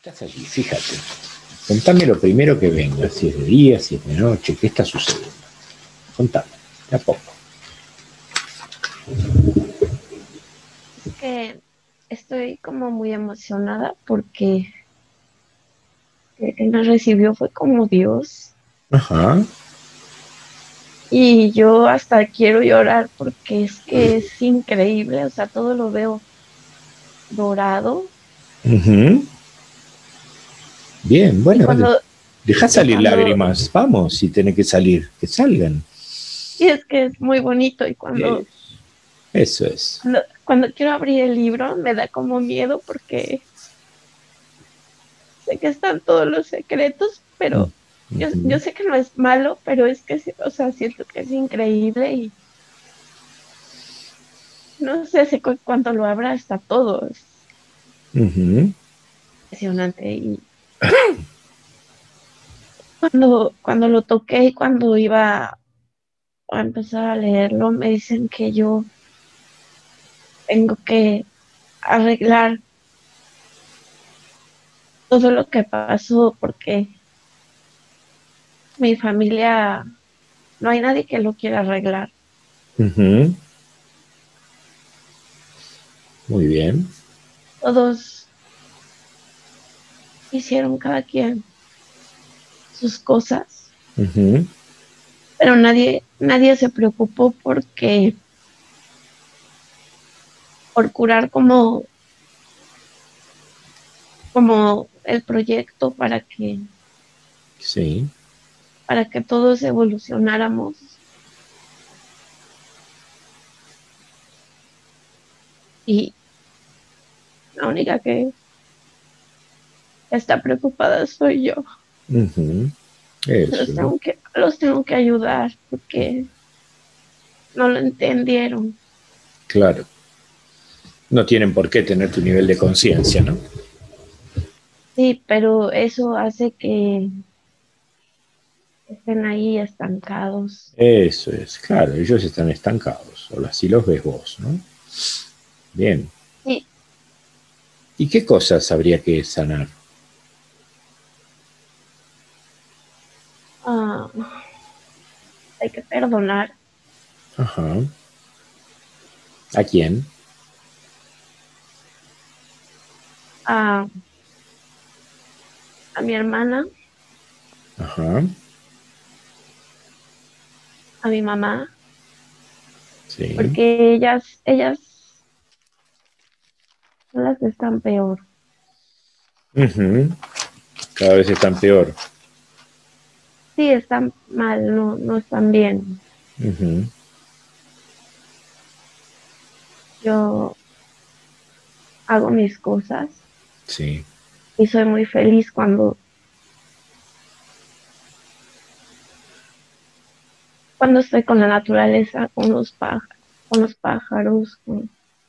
Estás allí, fíjate. Contame lo primero que venga, si es de día, si es de noche, qué está sucediendo. Contame, de a poco. Es que estoy como muy emocionada porque el que me recibió fue como Dios Ajá. y yo hasta quiero llorar porque es que es increíble, o sea, todo lo veo dorado Ujú. Bien, y bueno, cuando, deja y salir cuando, lágrimas. Vamos, si tiene que salir, que salgan. y es que es muy bonito y Eh, Eso es. cuando quiero abrir el libro me da como miedo porque sé que están todos los secretos, pero yo Ujú. sé que no es malo, pero es que, o sea, siento que es increíble y no sé si cuánto lo abra está todo. Es Ujú. impresionante. Y cuando lo toqué y cuando iba a empezar a leerlo, me dicen que yo tengo que arreglar todo lo que pasó porque mi familia, no hay nadie que lo quiera arreglar. Ujú. Muy bien. Todos hicieron cada quien sus cosas, Ujú. pero nadie se preocupó por curar como el proyecto Sí. para que todos evolucionáramos. Y la única que está preocupada soy yo. Ujú. Eso. Los tengo que ayudar porque no lo entendieron. Claro. No tienen por qué tener tu nivel de conciencia, ¿no? Sí, pero eso hace que estén ahí estancados. Eso es, claro, ellos están estancados, o así los ves vos, ¿no? Bien. Sí, ¿Y qué cosas habría que sanar? ah, hay que perdonar Ajá. ¿A quién? a, a mi hermana, Ajá. a mi mamá, Sí. porque ellas son las que están peor. Ujú. Cada vez están peor. Sí, están mal, no están bien. Ujú. Yo hago mis cosas Sí. y soy muy feliz cuando estoy con la naturaleza, con los pájaros,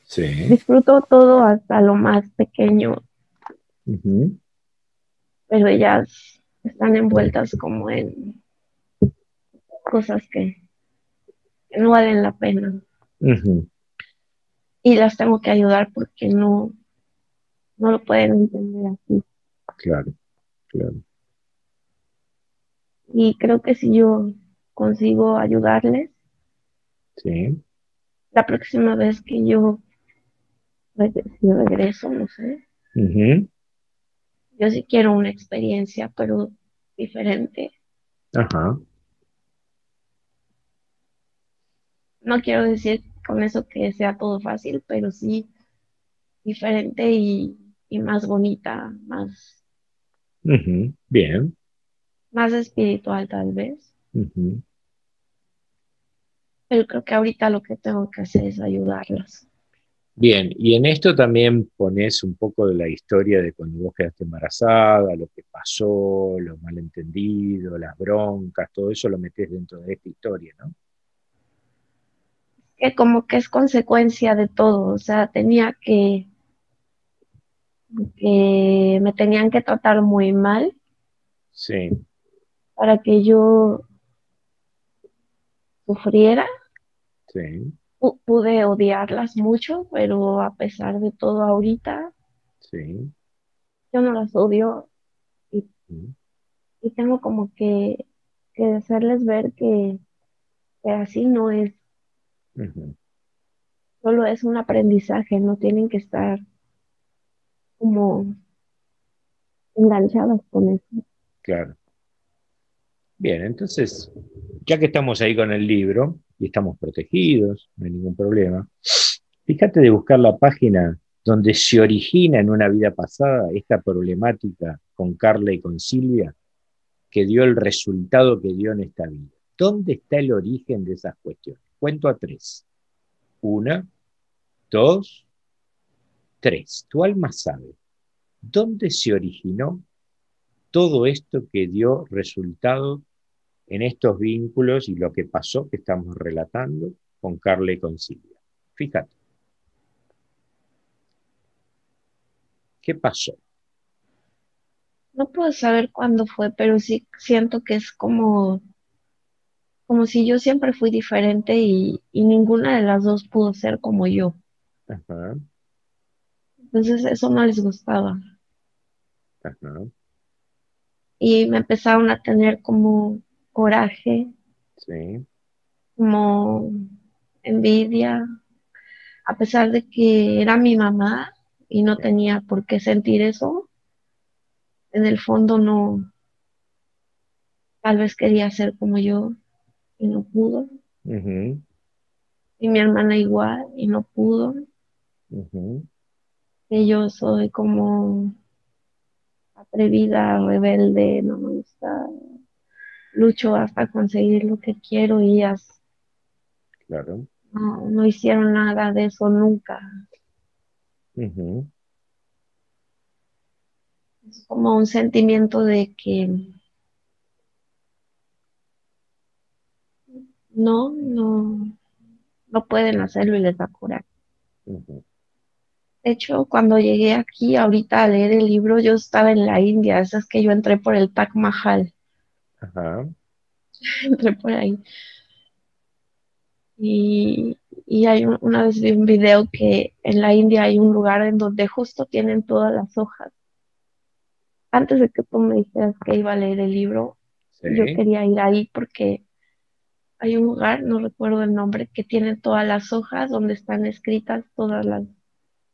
Sí. disfruto todo hasta lo más pequeño, Ujú. pero ellas están envueltas como en cosas que no valen la pena Ujú. y las tengo que ayudar porque no lo pueden entender así. Claro, claro. Y creo que si yo consigo ayudarles, Sí. la próxima vez que si regreso, no sé, Ujú. yo sí quiero una experiencia, pero diferente. Ajá. No quiero decir con eso que sea todo fácil, pero sí diferente y más bonita, Ujú. Bien. más espiritual tal vez. Ujú. Pero creo que ahorita lo que tengo que hacer es ayudarlas. Bien, y en esto también pones un poco de la historia de cuando vos quedaste embarazada, lo que pasó, los malentendidos, las broncas, todo eso lo metés dentro de esta historia, ¿no? Que como que es consecuencia de todo, o sea, que me tenían que tratar muy mal Sí, para que yo sufriera. sí, Pude odiarlas mucho, pero a pesar de todo ahorita, sí. yo no las odio y, Mm, y tengo como que hacerles ver que así no es, ujú, solo es un aprendizaje, no tienen que estar como enganchadas con eso. claro. Bien, entonces, ya que estamos ahí con el libro y estamos protegidos, no hay ningún problema, fíjate de buscar la página donde se origina en una vida pasada esta problemática con Carla y con Silvia, que dio el resultado que dio en esta vida. ¿Dónde está el origen de esas cuestiones? Cuento a tres. Una, dos, tres. Tu alma sabe dónde se originó todo esto que dio resultado en estos vínculos y lo que pasó que estamos relatando con Carla y con Silvia. Fíjate, ¿qué pasó? No puedo saber cuándo fue, pero sí siento que es como si yo siempre fui diferente y ninguna de las dos pudo ser como yo. Ajá, Entonces eso no les gustaba. ajá, Y me empezaron a tener como coraje, sí, como envidia, a pesar de que era mi mamá y no sí. tenía por qué sentir eso, en el fondo no, tal vez quería ser como yo y no pudo. Ujú, Y mi hermana igual y no pudo. ujú, Y yo soy como atrevida, rebelde, no me gusta, lucho hasta conseguir lo que quiero y ellas claro. no hicieron nada de eso nunca. Ujú, Es como un sentimiento de que no, no pueden hacerlo y les da coraje. ujú, De hecho, cuando llegué aquí ahorita a leer el libro, yo estaba en la India, esa es que yo entré por el Taj Mahal, ajá, entré por ahí. Y, y una vez vi un video que en la India hay un lugar en donde justo tienen todas las hojas. Antes de que tú me dijeras que iba a leer el libro, yo sí, quería ir ahí porque hay un lugar, no recuerdo el nombre, que tiene todas las hojas donde están escritas todas las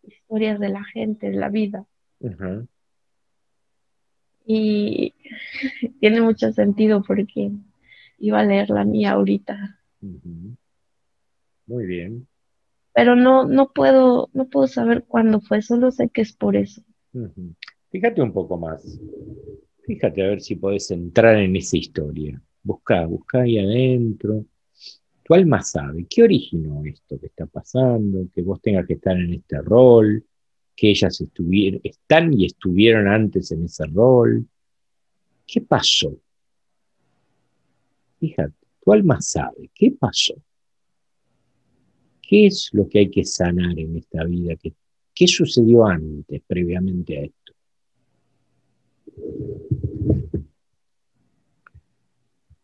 historias de la gente, de la vida. ajá, Y tiene mucho sentido porque iba a leer la mía ahorita. ujú. Muy bien. Pero no puedo saber cuándo fue, solo sé que es por eso. Ujú. Fíjate un poco más. Fíjate a ver si podés entrar en esa historia. Buscá, buscá ahí adentro. Tu alma sabe, ¿qué originó esto que está pasando? Que vos tengas que estar en este rol, que ellas están y estuvieron antes en ese rol. ¿Qué pasó? Fíjate, tu alma sabe, ¿qué pasó? ¿Qué es lo que hay que sanar en esta vida? ¿Qué sucedió antes, previamente a esto?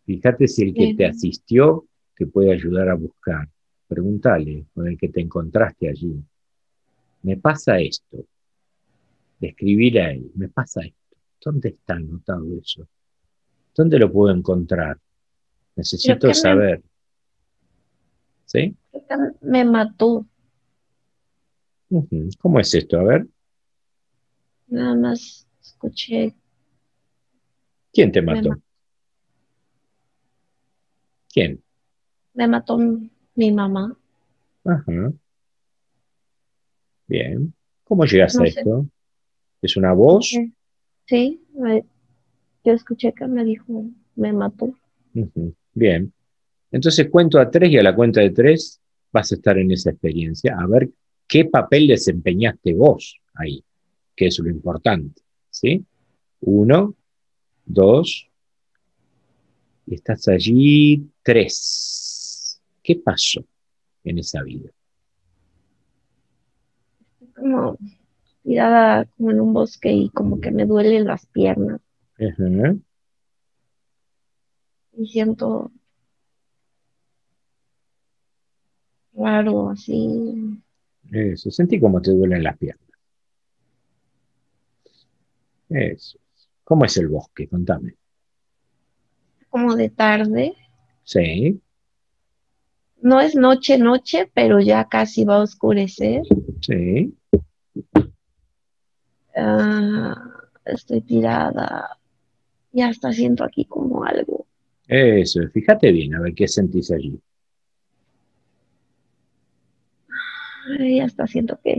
Fíjate si el que Eh, te asistió te puede ayudar a buscar. Pregúntale con el que te encontraste allí. Me pasa esto. Describir a él. Me pasa esto. ¿Dónde está anotado eso? ¿Dónde lo puedo encontrar? creo Necesito saber. ¿Sí? creo que me mató. Ujú. ¿Cómo es esto? A ver. Nada más escuché, ¿Quién te me, ma- mató? ¿Quién? me mató mi mamá. Ajá. Bien. ¿Cómo llegas a No sé, esto? ¿Es una voz? escuché, sí, yo escuché que me dijo, me mató. Ujú. Bien. Entonces cuento a tres y a la cuenta de tres vas a estar en esa experiencia. A ver qué papel desempeñaste vos ahí, que es lo importante. ¿Sí? Uno, dos, y estás allí. Tres. ¿Qué pasó en esa vida? Como tirada como en un bosque y como que me duelen las piernas Ajá. y siento raro así. Eso, sentí cómo te duelen las piernas. Eso. ¿Cómo es el bosque? Contame. como de tarde. Sí, No es noche, noche, pero ya casi va a oscurecer. sí, Estoy tirada y hasta siento aquí como algo. eso. Fíjate bien, a ver qué sentís allí. Y hasta siento que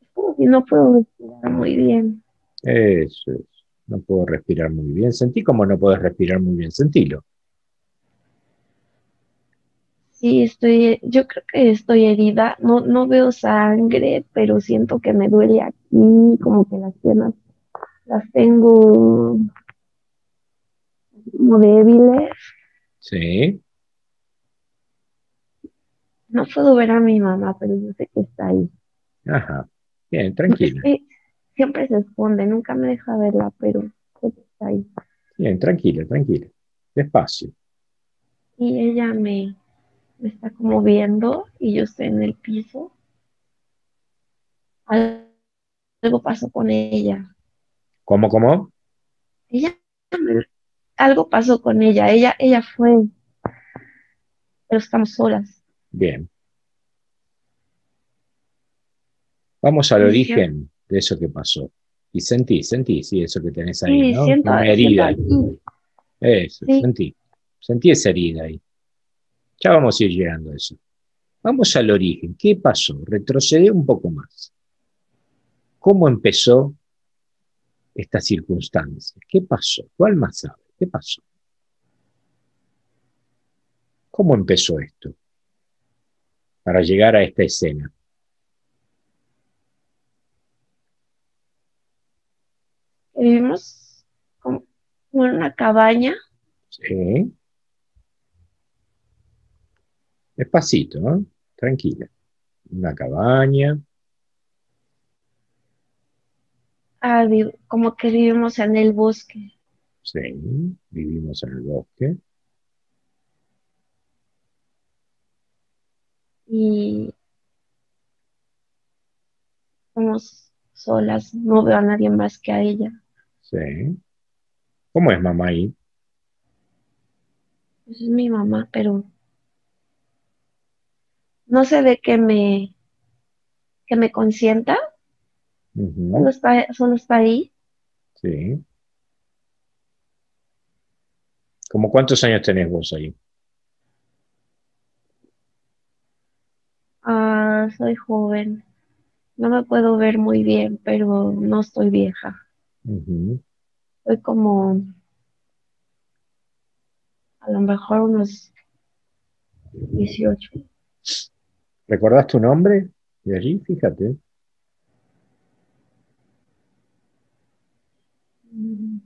es como si no puedo respirar muy bien. Eso es. No puedo respirar muy bien. Sentí como no puedes respirar muy bien. Sentilo. Sí, yo creo que estoy herida. No, no veo sangre, pero siento que me duele aquí, como que las piernas las tengo como débiles. Sí, No puedo ver a mi mamá, pero yo sé que está ahí. ajá. Bien, Es tranquila. que siempre se esconde, nunca me deja verla, pero sé que está ahí. Bien, tranquila, tranquila. Despacio. Y ella me está como viendo y yo estoy en el piso. Algo pasó con ella. ¿Cómo, cómo? Ella, algo pasó con ella. Ella fue, pero estamos solas. Bien. Vamos al Y siento, origen de eso que pasó. Y sentí, sí, eso que tenés ahí, sí, ¿no? siento, Una siento herida. aquí. Eso, Sí, sentí. Sentí esa herida ahí. Ya vamos a ir llegando a eso. Vamos al origen. ¿Qué pasó? Retrocede un poco más. ¿Cómo empezó esta circunstancia? ¿Qué pasó? ¿Tu alma sabe? ¿Qué pasó? ¿Cómo empezó esto para llegar a esta escena? vivimos como en una cabaña. Sí, despacito, ¿no? Tranquila. Una cabaña, Como que vivimos en el bosque. sí, vivimos en el bosque, Y somos solas. No veo a nadie más que a ella. sí. ¿Cómo es mamá ahí? Pues es mi mamá, pero no se ve que me consienta. Ujú, Solo está ahí. sí. ¿Cómo cuántos años tenés vos ahí? Soy joven. No me puedo ver muy bien, pero no estoy vieja. Ujú. Soy como a lo mejor unos 18. ¿Recordás tu nombre de allí? Fíjate. Mm,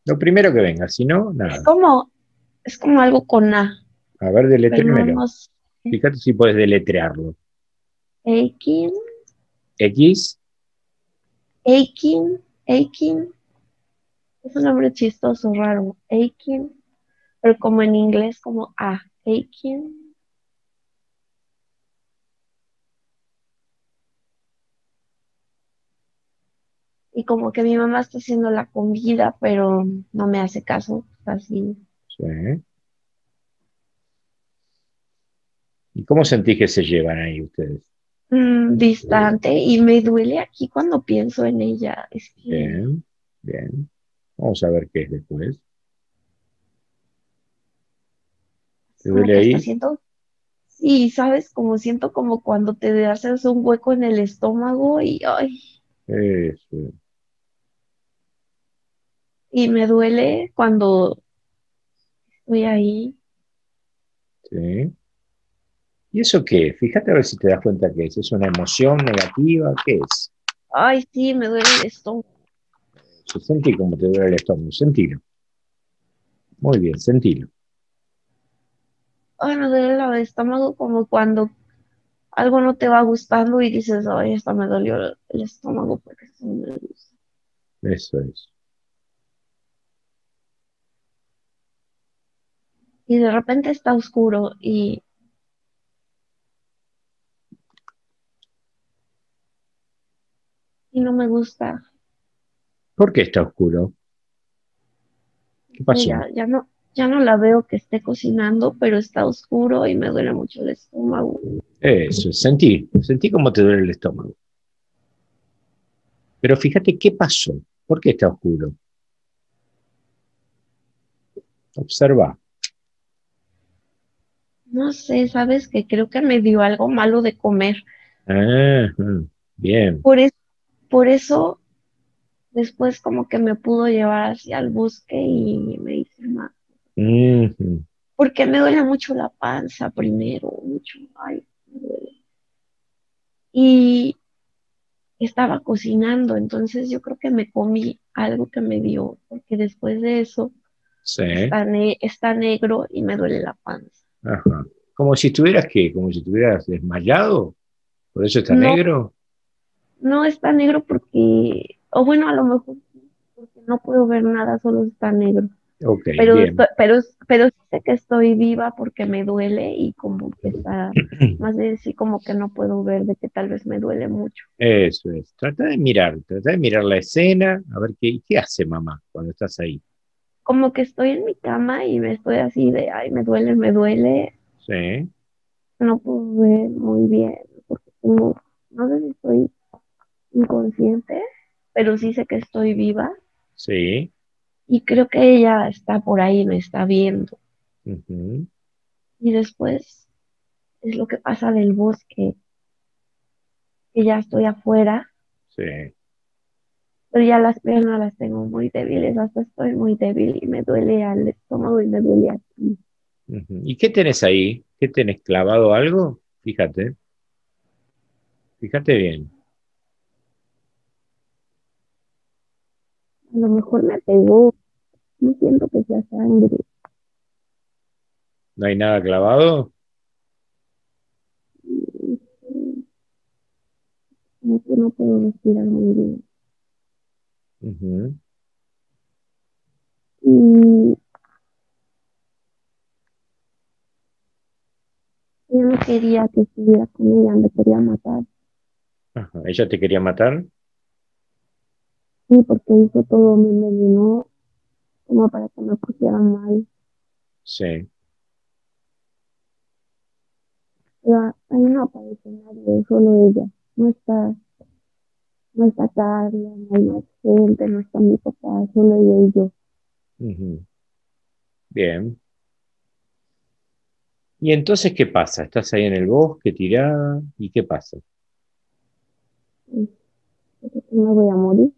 Lo primero que venga, si no, Es nada. como, es como algo con A, A ver, pero no, deletréamelo. no sé. Fíjate si puedes deletrearlo. Aiken, X, Aiken, Aiken. Es un nombre chistoso, raro. Aiken, pero como en inglés, como A. Aiken. Y como que mi mamá está haciendo la comida, pero no me hace caso. Así. sí. ¿Y cómo sentís que se llevan ahí ustedes? Distante y me duele aquí cuando pienso en ella. Es que, Bien, bien. Vamos a ver qué es después. ¿Te como duele que hasta ahí? siento, y sabes, como siento como cuando te haces un hueco en el estómago y, ay, Eso, y me duele cuando estoy ahí. sí. ¿Y eso qué es? Fíjate a ver si te das cuenta qué es. ¿Es una emoción negativa? ¿Qué es? Ay, sí, me duele el estómago. Sentí como te duele el estómago. Sentilo. Muy bien, sentilo. Ay, me duele el estómago como cuando algo no te va gustando y dices, ay, hasta me dolió el estómago porque esto no me gusta. Eso es. Y de repente está oscuro y no me gusta. ¿Por qué está oscuro? ¿Qué pasó? Ya no la veo que esté cocinando, pero está oscuro y me duele mucho el estómago. Eso, sentí cómo te duele el estómago. Pero fíjate qué pasó. ¿Por qué está oscuro? Observa. No sé, sabes que creo que me dio algo malo de comer. Ah, bien. Por, es- por eso después como que me pudo llevar hacia el bosque y me hice mal. Ujú, Porque me duele mucho la panza primero, mucho. Ay, me duele. Y estaba cocinando, entonces yo creo que me comí algo que me dio, porque después de eso sí. está negro y me duele la panza. Ajá. Como si estuvieras, ¿qué? Como si estuvieras desmayado. ¿Por eso está No, negro? no está negro porque, o bueno, a lo mejor sí, porque no puedo ver nada, solo está negro. Ok, bien. Pero sí sé que estoy viva porque me duele y como que está, más bien sí como que no puedo ver de que tal vez me duele mucho. Eso es. Trata de mirar la escena, a ver qué hace mamá cuando estás ahí. Como que estoy en mi cama y me estoy así de, ay, me duele, Sí, no puedo ver muy bien, porque como, no sé si estoy inconsciente, pero sí sé que estoy viva sí. y creo que ella está por ahí, me está viendo. Ujú, Y después es lo que pasa del bosque, que ya estoy afuera, sí. pero ya las piernas las tengo muy débiles, hasta estoy muy débil y me duele al estómago y me duele aquí. Ujú. ¿Y qué tenés ahí? ¿Qué tenés clavado algo? Fíjate, fíjate bien. A lo mejor me pegó, no siento que sea sangre, ¿No hay nada clavado? y, como que no puedo respirar muy bien. Ujú, Y yo no quería que estuviera con ella, me quería matar, ajá. ¿Ella te quería matar? sí, porque hizo todo, me envenenó como para que me pusiera mal. Sí. Pero ahí no aparece nadie, solo ella. No está, no está Carla, no hay más gente, no está mi papá, solo ella y yo. Ujú, bien. ¿Y entonces qué pasa? ¿Estás ahí en el bosque tirada? ¿Y qué pasa? Y creo que me voy a morir.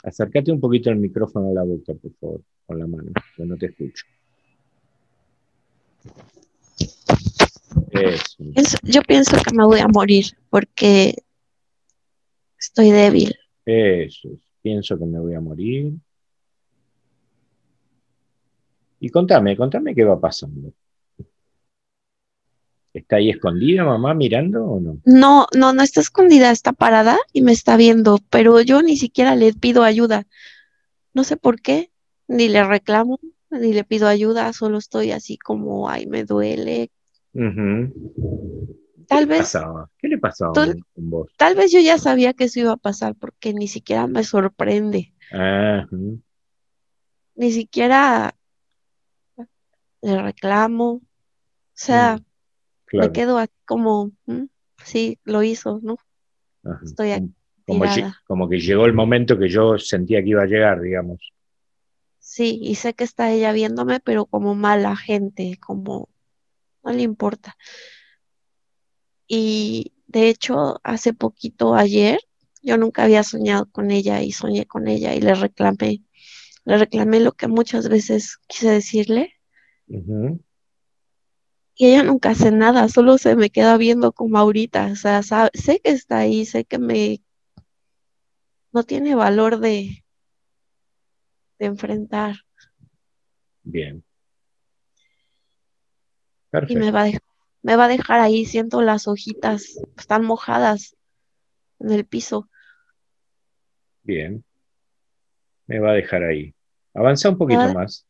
Acércate un poquito el micrófono a la boca, por favor, con la mano, que no te escucho. Eso, Yo pienso que me voy a morir porque estoy débil. eso. Pienso que me voy a morir. Y contame qué va pasando. ¿Está ahí escondida mamá mirando o no? No, no, no está escondida, está parada y me está viendo, pero yo ni siquiera le pido ayuda. No sé por qué, ni le reclamo, ni le pido ayuda, solo estoy así como, ay, me duele. Ujú. ¿Qué Tal le vez, pasaba? ¿Qué le pasaba tal, con vos? tal vez yo ya sabía que eso iba a pasar porque ni siquiera me sorprende, Ah, ni siquiera le reclamo, o sea, me claro. quedo así como, sí, lo hizo, ¿no? Ajá. Estoy aquí Como, tirada. como que llegó el momento que yo sentía que iba a llegar, digamos. Sí, y sé que está ella viéndome, pero como mala gente, como no le importa. Y de hecho, hace poquito, ayer, yo nunca había soñado con ella y soñé con ella y le reclamé lo que muchas veces quise decirle Ujú, y ella nunca hace nada, solo se me queda viendo como ahorita, o sea, sé que está ahí, sé que no tiene valor de enfrentar bien, y perfecto. me va a dejar ahí, siento las hojitas, están mojadas en el piso. Bien, me va a dejar ahí. Avanza un Me, poquito va- más.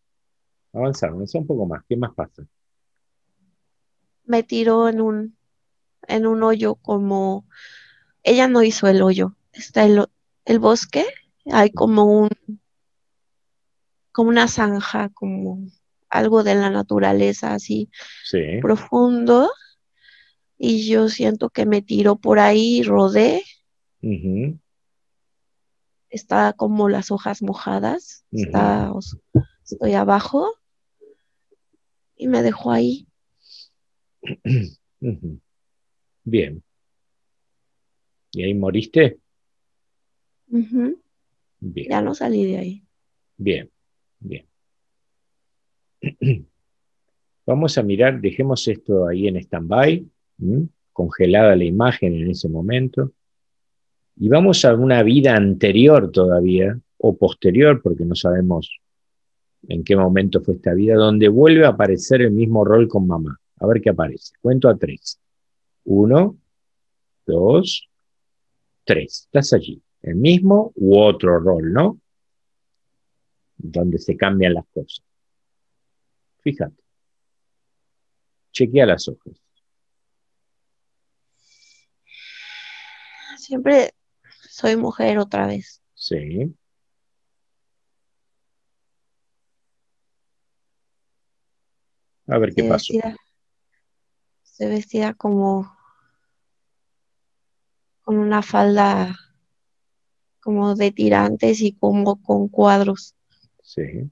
Avanza un poco más. ¿Qué más pasa? me tiró en un hoyo como, ella no hizo el hoyo, está el bosque, hay como una zanja, como algo de la naturaleza así Sí. profundo, y yo siento que me tiro por ahí, rodé, Ujú, está como las hojas mojadas, ujú, estoy abajo y me dejó ahí. ujú. Bien. ¿Y ahí moriste? Ujú. Bien, Ya no salí de ahí. bien, bien. Vamos a mirar, dejemos esto ahí en stand-by, ¿m? Congelada la imagen en ese momento, y vamos a una vida anterior todavía, o posterior, porque no sabemos en qué momento fue esta vida, donde vuelve a aparecer el mismo rol con mamá. A ver qué aparece. Cuento a tres. Uno, dos, tres. Estás allí. El mismo u otro rol, ¿no? Donde se cambian las cosas. Fíjate, chequea las hojas. Siempre soy mujer otra vez. Sí. A ver qué Estoy pasó. vestida, estoy vestida como con una falda como de tirantes y como con cuadros. Sí.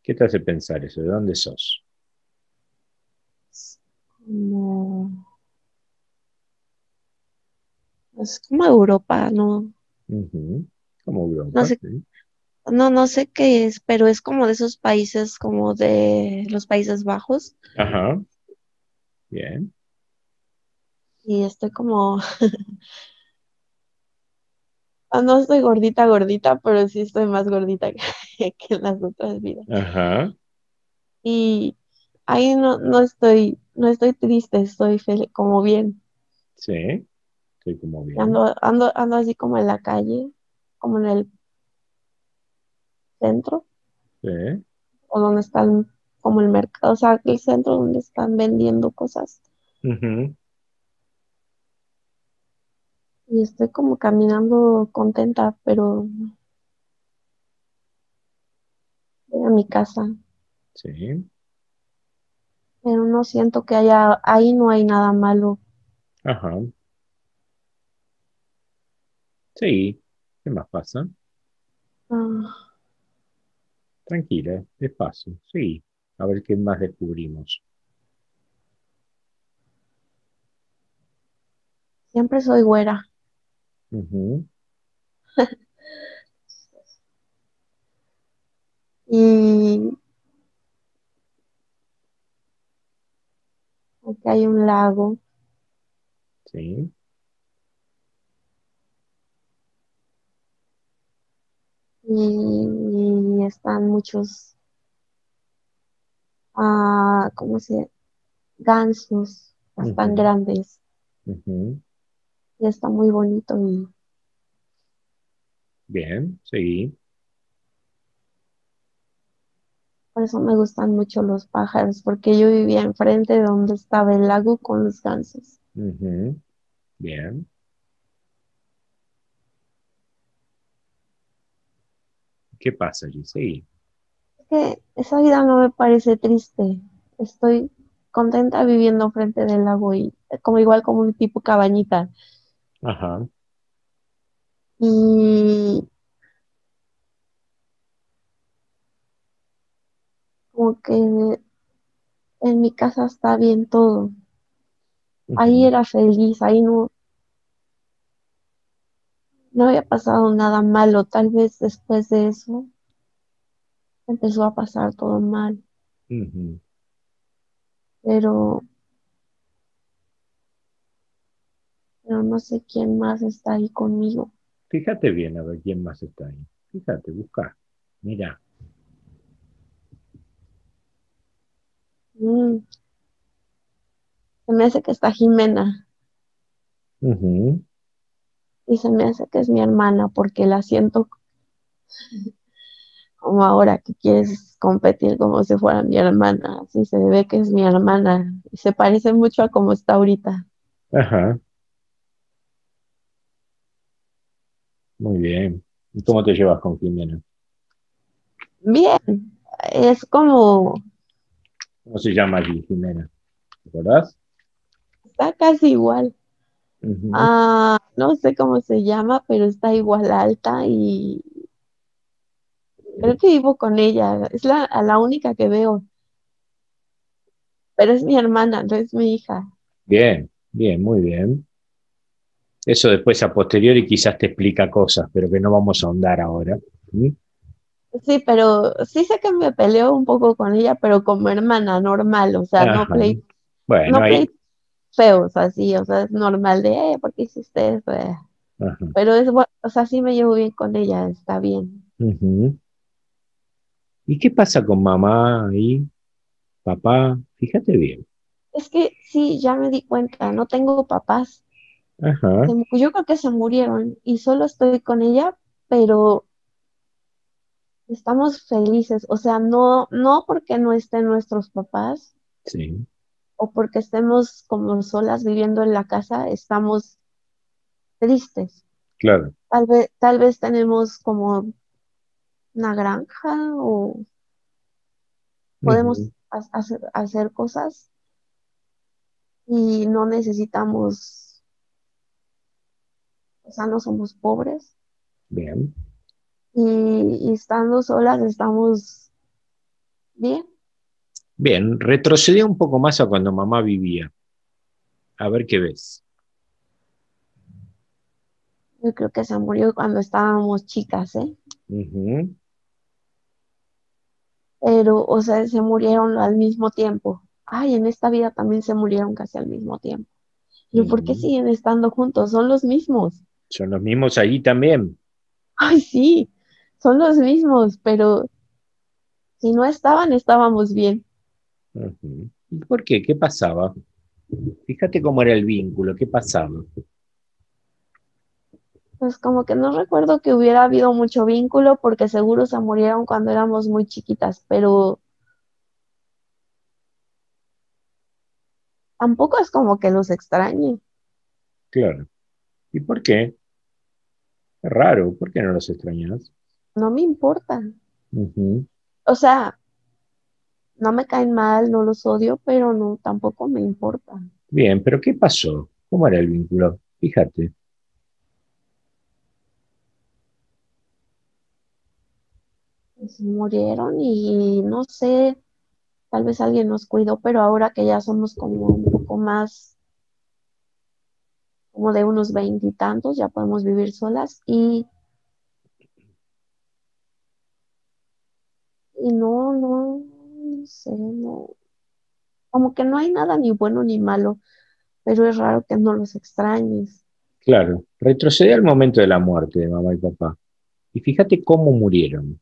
¿Qué te hace pensar eso? ¿De dónde sos? Como, es como Europa, no, Ujú. Como no Europa, sé, sí. no sé qué es, pero es como de esos países, como de los Países Bajos. Ajá, bien. Y estoy como, no estoy gordita, gordita, pero sí estoy más gordita que en las otras vidas. Ajá, Y ahí no estoy triste, estoy como bien. sí, estoy como Y bien. ando así como en la calle, como en el centro, Sí. o donde están, como el mercado, o sea, el centro donde están vendiendo cosas. Ujú. Y estoy como caminando contenta, pero voy a mi casa. Sí, Pero no siento que ahí no hay nada malo. ajá, sí. ¿Qué más pasa? Ah, Tranquila, despacio, sí. A ver qué más descubrimos. siempre soy güera. Ujú, Y aquí hay un lago sí, y están muchos, ¿cómo se? Gansos, están ujú, grandes ujú. y está muy bonito y Bien, sí. por eso me gustan mucho los pájaros, porque yo vivía enfrente de donde estaba el lago con los gansos. Ujú, bien. ¿Qué pasa allí? Sí. Es que esa vida no me parece triste. Estoy contenta viviendo frente del lago y como igual como un tipo cabañita. Ajá. Y como que en mi casa está bien todo. Ahí Ujú, era feliz, ahí no había pasado nada malo. Tal vez después de eso empezó a pasar todo mal. ujú. Pero no sé quién más está ahí conmigo. Fíjate bien a ver quién más está ahí. Fíjate, busca. Mira. Mm, se me hace que está Jimena Ujú, y se me hace que es mi hermana porque la siento como ahora que quieres competir como si fuera mi hermana. Así se ve que es mi hermana y se parece mucho a como está ahorita. Ajá, muy bien. ¿Y cómo te llevas con Jimena? Bien, es como, ¿Cómo se llama aquí, Jimena? ¿Te acordás? está casi igual. Ujú. Ah, no sé cómo se llama, pero está igual alta y creo que vivo con ella. Es la única que veo, pero es mi hermana, no es mi hija. Bien, bien, muy bien. Eso después a posteriori quizás te explica cosas, pero que no vamos a ahondar ahora. ¿Mm? Sí, pero sí sé que me peleo un poco con ella, pero como hermana normal, o sea, Ajá. Bueno, no ahí. pleitos feos así, o sea, es normal de, ¿por qué hiciste eso? Ajá. Pero o sea, sí me llevo bien con ella, está bien. Ujú. ¿Y qué pasa con mamá y papá? Fíjate bien. Es que sí, ya me di cuenta, no tengo papás. Ajá, Yo creo que se murieron y solo estoy con ella, pero estamos felices, o sea, no porque no estén nuestros papás sí, o porque estemos como solas viviendo en la casa, estamos tristes. claro. Tal vez tenemos como una granja o Ujú. podemos hacer cosas y no necesitamos, o sea, no somos pobres Bien. y estando solas estamos bien. Bien, retrocedí un poco más a cuando mamá vivía. A ver qué ves. Yo creo que se murió cuando estábamos chicas, ¿eh? Ujú. Pero, o sea, se murieron al mismo tiempo. Ay, en esta vida también se murieron casi al mismo tiempo. Pero ¿por qué Ujú. siguen estando juntos? Son los mismos. Son los mismos allí también. Ay, sí, son los mismos, pero si no estaban, estábamos bien. Ujú. ¿Y por qué? ¿Qué pasaba? Fíjate cómo era el vínculo, ¿qué pasaba? Pues como que no recuerdo que hubiera habido mucho vínculo porque seguro se murieron cuando éramos muy chiquitas, pero tampoco es como que los extrañe. Claro. ¿Y por qué? Es raro, ¿por qué no los extrañas? No me importa. Ujú. O sea, no me caen mal, no los odio, pero no, tampoco me importa. Bien, pero ¿qué pasó? ¿Cómo era el vínculo? Fíjate. Se murieron y no sé, tal vez alguien nos cuidó, pero ahora que ya somos como un poco más, como de unos veintitantos, ya podemos vivir solas y no sé, no, como que no hay nada ni bueno ni malo, pero es raro que no los extrañes. Claro, retrocede al momento de la muerte de mamá y papá. Y fíjate cómo murieron.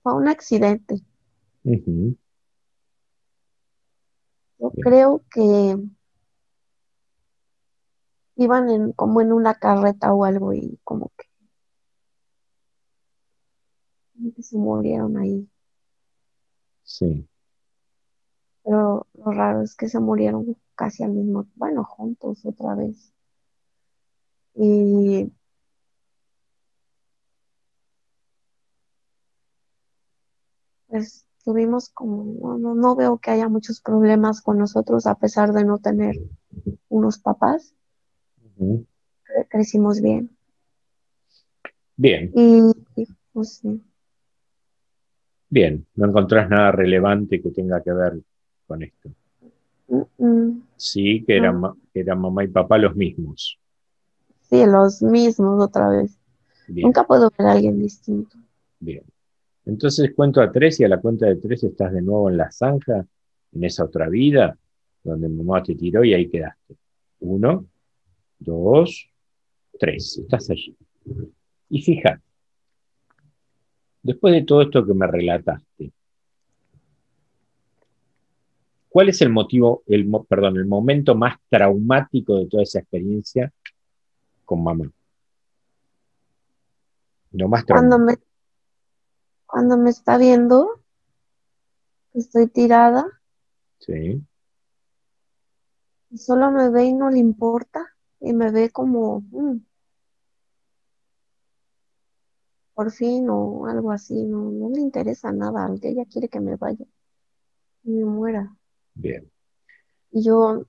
Fue un accidente. Ujú. Yo Bien, creo que iban como en una carreta o algo y como que se murieron ahí. sí, Pero lo raro es que se murieron casi al mismo, bueno, juntos otra vez. Y pues tuvimos como, no veo que haya muchos problemas con nosotros a pesar de no tener unos papás. ujú. Crecimos bien. Bien, Y, pues sí. bien. No encontrás nada relevante que tenga que ver con esto. Mm, mm, Sí, no, que eran mamá y papá los mismos. sí, los mismos otra vez. Bien, Nunca puedo ver a alguien distinto. bien. Entonces cuento a tres y a la cuenta de tres estás de nuevo en la zanja, en esa otra vida, donde mamá te tiró y ahí quedaste. Uno, dos, tres. Estás allí. Y fíjate, después de todo esto que me relataste, ¿cuál es el motivo, perdón, el momento más traumático de toda esa experiencia con mamá? Lo más Cuando traumático. me, cuando me está viendo, estoy tirada Sí. Y solo me ve y no le importa. Y me ve como, por fin o algo así. No, no le interesa nada. Ella quiere que me vaya y me muera. Bien, Y yo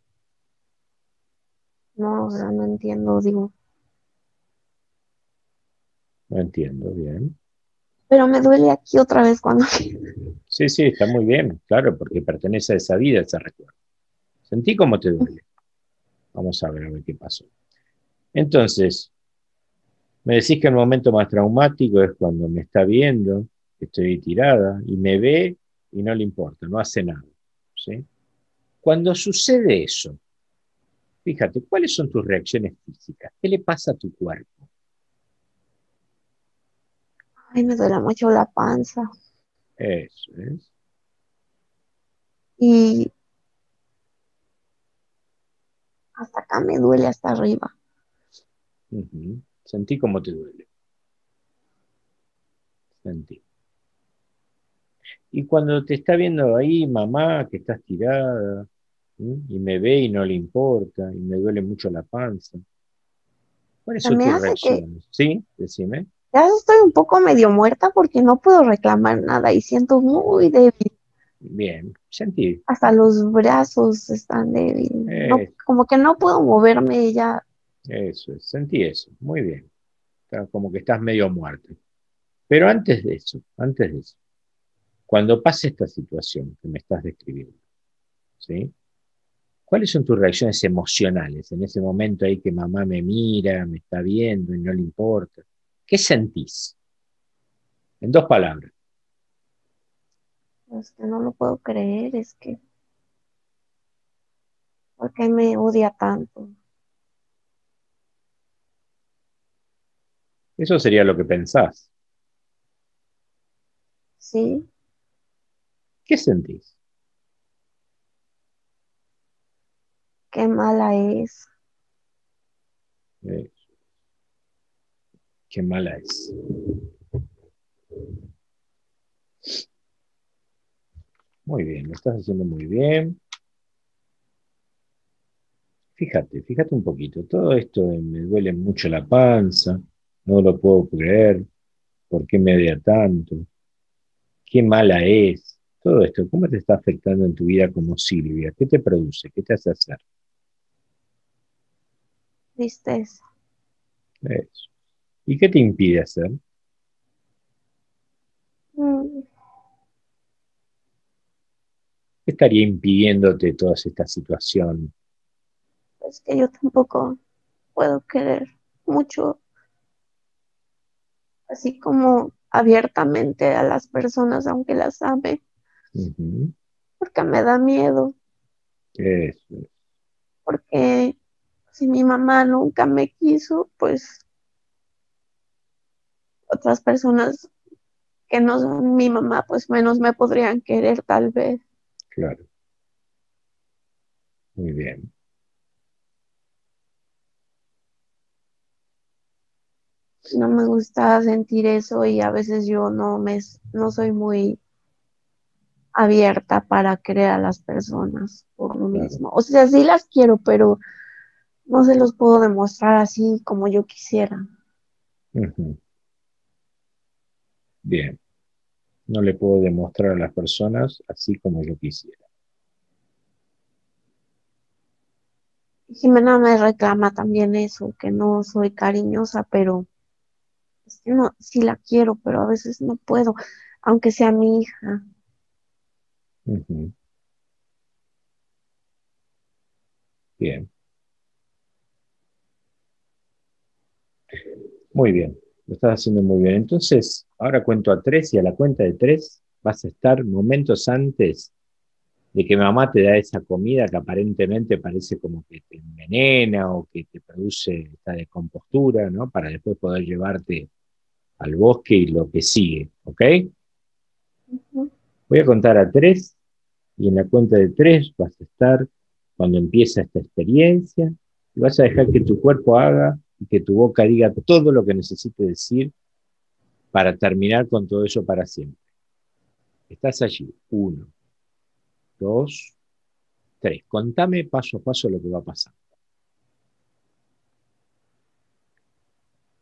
no, o sea, no entiendo, digo, no entiendo, bien. pero me duele aquí otra vez cuando... Sí, sí, está muy bien, claro, porque pertenece a esa vida, ese recuerdo. Sentí cómo te duele. Vamos a ver qué pasó. Entonces, me decís que el momento más traumático es cuando me está viendo, que estoy tirada, y me ve y no le importa, no hace nada. ¿Sí? Cuando sucede eso, fíjate, ¿cuáles son tus reacciones físicas? ¿Qué le pasa a tu cuerpo? Ay, me duele mucho la panza. Eso es. Y hasta acá me duele hasta arriba. Ujú. Sentí cómo te duele. Sentí. Y cuando te está viendo ahí, mamá, que estás tirada, ¿sí? Y me ve y no le importa, y me duele mucho la panza. ¿Cuáles Se son me tus hace que reacciones? ¿Sí? Decime. ya estoy un poco medio muerta porque no puedo reclamar nada y siento muy débil. Bien, sentí. Hasta los brazos están débiles. No, Eh, como que no puedo moverme ya. Eso es, sentí eso. Muy bien. Está como que estás medio muerto. Pero antes de eso, cuando pase esta situación que me estás describiendo, ¿sí? ¿Cuáles son tus reacciones emocionales en ese momento ahí que mamá me mira, me está viendo y no le importa? ¿Qué sentís? En dos palabras. Es que no lo puedo creer, es que, ¿por qué me odia tanto? Eso sería lo que pensás. Sí, ¿Qué sentís? qué mala es. Eh, qué mala es. Muy bien, lo estás haciendo muy bien. Fíjate un poquito. Todo esto me duele mucho la panza, no lo puedo creer. ¿Por qué me odia tanto? ¿Qué mala es? Todo esto, ¿cómo te está afectando en tu vida como Silvia? ¿Qué te produce? ¿Qué te hace hacer? Tristeza. Eso. ¿Y qué te impide hacer? Mm, ¿Qué estaría impidiéndote toda esta situación? Es que yo tampoco puedo querer mucho, así como abiertamente a las personas, aunque las ame, Ujú. porque me da miedo, Eso. porque si mi mamá nunca me quiso, pues otras personas que no son mi mamá, pues menos me podrían querer tal vez. Claro, muy bien. No me gusta sentir eso y a veces yo no soy muy abierta para querer a las personas por lo Claro. mismo. O sea, sí las quiero, pero no se los puedo demostrar así como yo quisiera. Ujú. Bien. No le puedo demostrar a las personas así como yo quisiera. Jimena me reclama también eso, que no soy cariñosa, pero es que no, sí la quiero, pero a veces no puedo, aunque sea mi hija. Ujú. Bien, muy bien. Lo estás haciendo muy bien. Entonces, ahora cuento a tres y a la cuenta de tres vas a estar momentos antes de que mamá te da esa comida que aparentemente parece como que te envenena o que te produce esta descompostura, ¿no? Para después poder llevarte al bosque y lo que sigue, ¿ok? Ujú. Voy a contar a tres y en la cuenta de tres vas a estar cuando empieza esta experiencia y vas a dejar que tu cuerpo haga y que tu boca diga todo lo que necesite decir para terminar con todo eso para siempre. Estás allí. Uno, dos, 3. Contame paso a paso lo que va a pasar.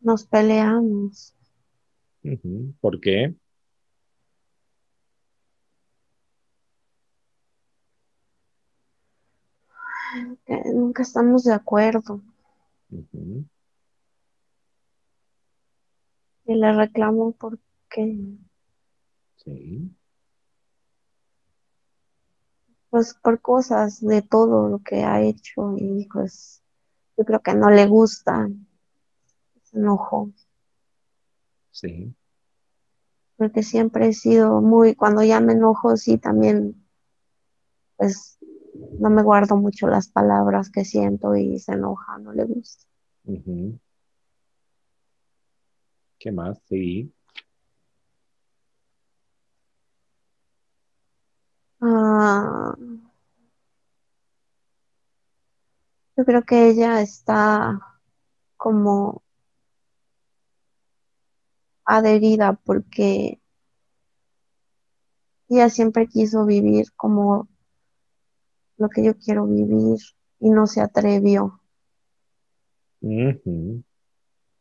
Nos peleamos. Ujú. ¿Por qué? Que nunca estamos de acuerdo. Ujú. Y le reclamo porque, Sí. pues, por cosas de todo lo que ha hecho y pues yo creo que no le gusta, se enojó, Sí. porque siempre he sido muy, cuando ya me enojo, sí, también, pues, no me guardo mucho las palabras que siento y se enoja, no le gusta. Ujú. ¿Qué más? Sí. Ah, yo creo que ella está como adherida porque ella siempre quiso vivir como lo que yo quiero vivir y no se atrevió. Ujú.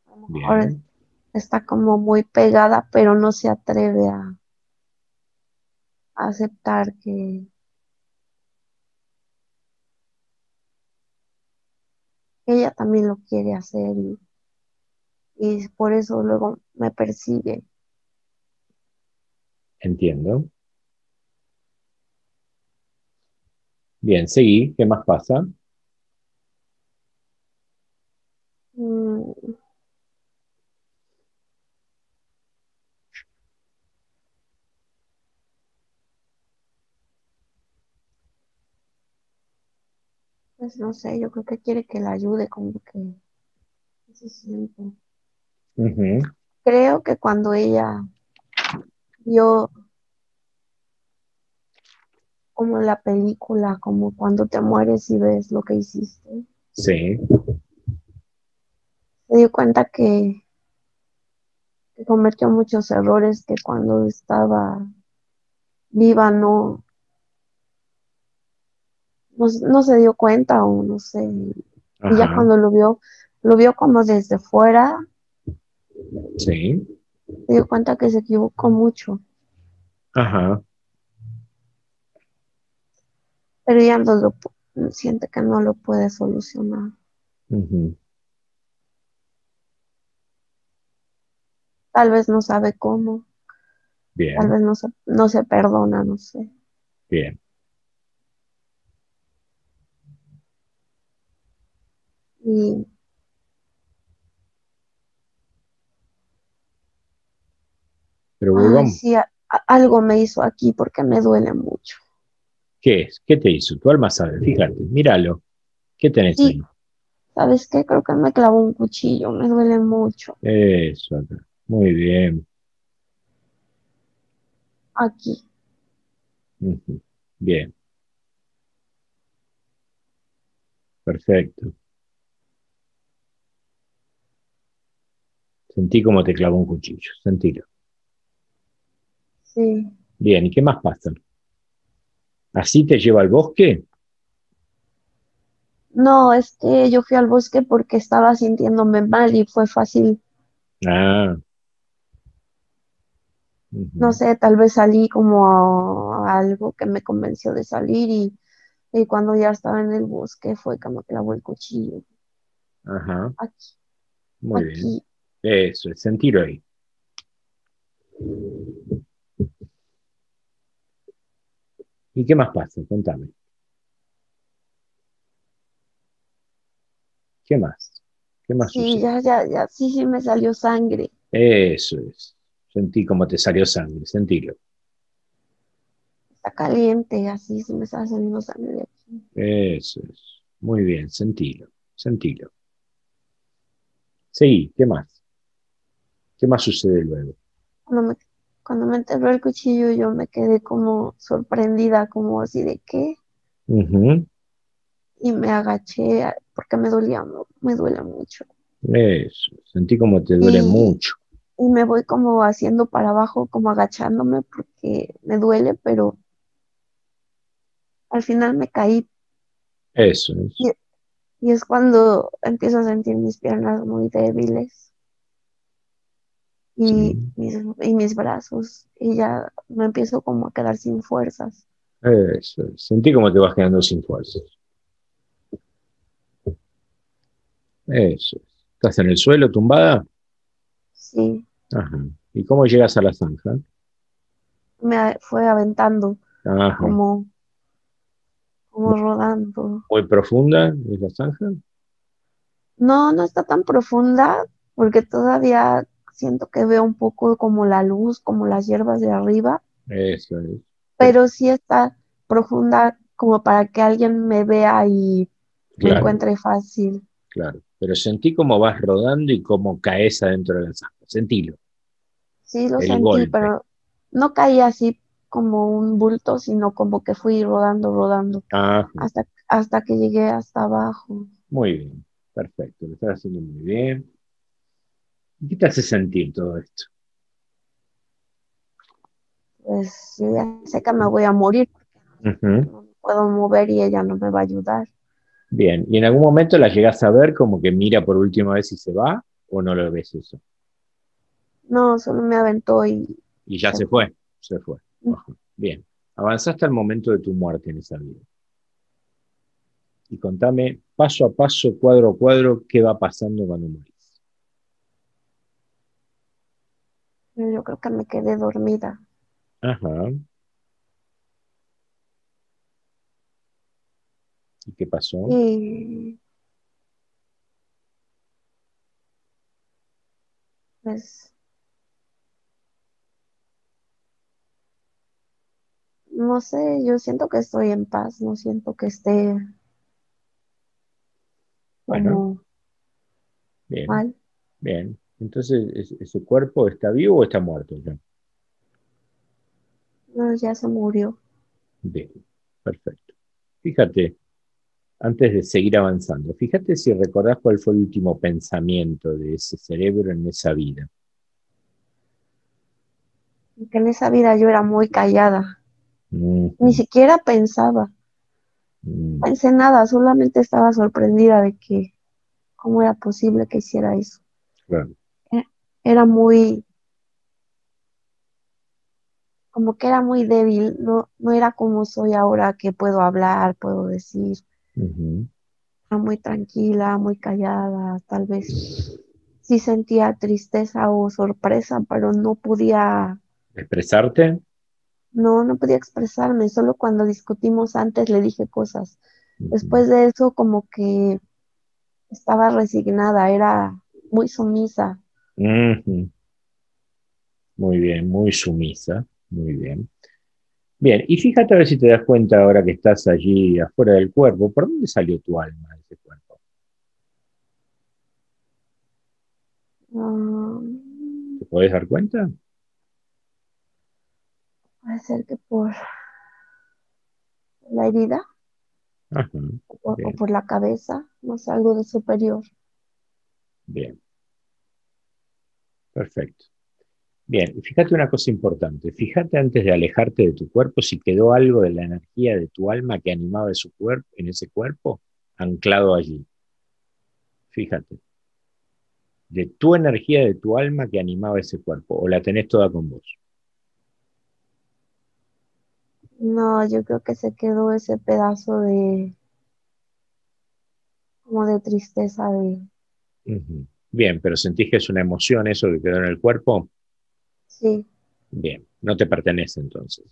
A lo mejor Bien. está como muy pegada, pero no se atreve a aceptar que ella también lo quiere hacer y por eso luego me persigue. Entiendo. Bien, seguí. ¿Qué más pasa? Mm, pues no sé, yo creo que quiere que la ayude, como que se siente. Ujú. Creo que cuando ella vio como la película, como cuando te mueres y ves lo que hiciste, Sí. se dio cuenta que cometió muchos errores que cuando estaba viva no se dio cuenta o no sé. Y ya Ajá. cuando lo vio como desde fuera, Sí. se dio cuenta que se equivocó mucho, Ajá. pero ya siente que no lo puede solucionar. Ujú. Tal vez no sabe cómo, tal Bien. vez no se perdona, no sé. Bien. Y, Pero ay, volvamos. sí, algo me hizo aquí porque me duele mucho. ¿Qué es? ¿Qué te hizo? Tu alma sabe. Fíjate. Míralo. ¿Qué tenés Sí, ahí? ¿sabes qué? Creo que me clavó un cuchillo, me duele mucho. Eso acá. Muy bien. Aquí, Ujú. Bien. Perfecto. Sentí como te clavó un cuchillo. Sentilo. sí. Bien. ¿Y qué más pasa? ¿Así te lleva al bosque? No, es que yo fui al bosque porque estaba sintiéndome mal y fue fácil, Ah. no Ujú. sé, tal vez salí como a algo que me convenció de salir y cuando ya estaba en el bosque fue que me clavó el cuchillo. Ajá. Aquí, Muy bien. aquí. Eso es. Sentilo ahí. ¿Y qué más pasa? Contame. ¿Qué más? ¿Qué más Sí, sucede? ya, sí me salió sangre. Eso es. Sentí como te salió sangre. Sentilo. Está caliente, así se me está saliendo sangre de aquí. Eso es. Muy bien. Sentilo. Sentilo. Sí, ¿qué más? ¿Qué más sucede luego? Cuando me, cuando me enterró el cuchillo yo me quedé como sorprendida, como así de qué, Ujú. y me agaché porque me dolía, me duele mucho. Eso. Sentí como te duele Y, mucho. y me voy como haciendo para abajo, como agachándome porque me duele, pero al final me caí Eso es. Y, y es cuando empiezo a sentir mis piernas muy débiles Sí, y mis brazos, y ya me empiezo como a quedar sin fuerzas. eso es. Sentí como te vas quedando sin fuerzas. Eso es. ¿Estás en el suelo tumbada? Sí, Ajá. ¿Y cómo llegas a la zanja? fue aventando, Ajá. como, como rodando. ¿Muy profunda es la zanja? No, no está tan profunda porque todavía siento que veo un poco como la luz, como las hierbas de arriba, Eso es. pero sí está profunda como para que alguien me vea y me Claro, encuentre fácil. claro. Pero sentí cómo vas rodando y cómo caes adentro de la zanja. Sentilo, Sí lo el sentí, golpe. pero no caí así como un bulto, sino como que fui rodando, rodando, Ajá. hasta que llegué hasta abajo. Muy bien. Perfecto. Lo estás haciendo muy bien. ¿Y qué te hace sentir todo esto? Pues yo ya sé que me voy a morir, Ujú. no me puedo mover y ella no me va a ayudar. Bien. ¿Y en algún momento la llegás a ver como que mira por última vez y se va? ¿O no lo ves eso? No, solo me aventó y Y ya se se fue. fue. Se fue. Ajá. Bien. Avanzaste al momento de tu muerte en esa vida. Y contame paso a paso, cuadro a cuadro, qué va pasando cuando morís. Pero yo creo que me quedé dormida. Ajá. ¿Y qué pasó? Y pues, no sé, yo siento que estoy en paz, no siento que esté Bueno, como bien, mal. bien. Entonces, ¿ese cuerpo está vivo o está muerto ya? No, ya se murió. Bien, perfecto. Fíjate, antes de seguir avanzando, fíjate si recordás cuál fue el último pensamiento de ese cerebro en esa vida. Que en esa vida yo era muy callada. Ni Ujú, siquiera pensaba, mm, pensé nada, solamente estaba sorprendida de que cómo era posible que hiciera eso. claro. E- Era muy, como que era muy débil, no, no era como soy ahora que puedo hablar, puedo decir. Ujú. Era muy tranquila, muy callada, tal vez sí sentía tristeza o sorpresa, pero ¿Expresarte? no podía expresarme, solo cuando discutimos antes le dije cosas. Ujú, Después de eso, como que estaba resignada, era muy sumisa. ujú. Muy bien, muy sumisa. Muy bien. Bien, y fíjate a ver si te das cuenta ahora que estás allí afuera del cuerpo, ¿por dónde salió tu alma de ese cuerpo? Mm, ¿Te podés dar cuenta? puede ser que por la herida Ajá, o bien, por la cabeza, no sé, algo de superior. bien, perfecto. Bien, y fíjate una cosa importante, fíjate antes de alejarte de tu cuerpo si quedó algo de la energía de tu alma que animaba su cuerpo, en ese cuerpo, anclado allí. Fíjate, de tu energía de tu alma que animaba ese cuerpo, o la tenés toda con vos. No, yo creo que se quedó ese pedazo de, como de tristeza de, Ujú. Bien, pero sentís que es una emoción eso que quedó en el cuerpo. sí, Bien, no te pertenece entonces.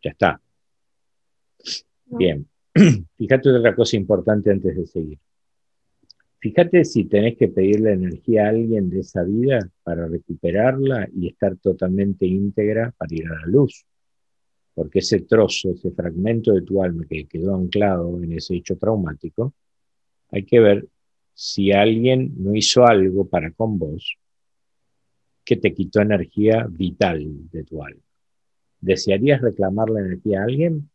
Ya está. no, Bien. Fíjate otra cosa importante antes de seguir. Fíjate si tenés que pedirle energía a alguien de esa vida para recuperarla y estar totalmente íntegra para ir a la luz. Porque ese trozo, ese fragmento de tu alma que quedó anclado en ese hecho traumático, hay que ver si alguien no hizo algo para con vos que te quitó energía vital de tu alma. ¿Desearías reclamar la energía a alguien?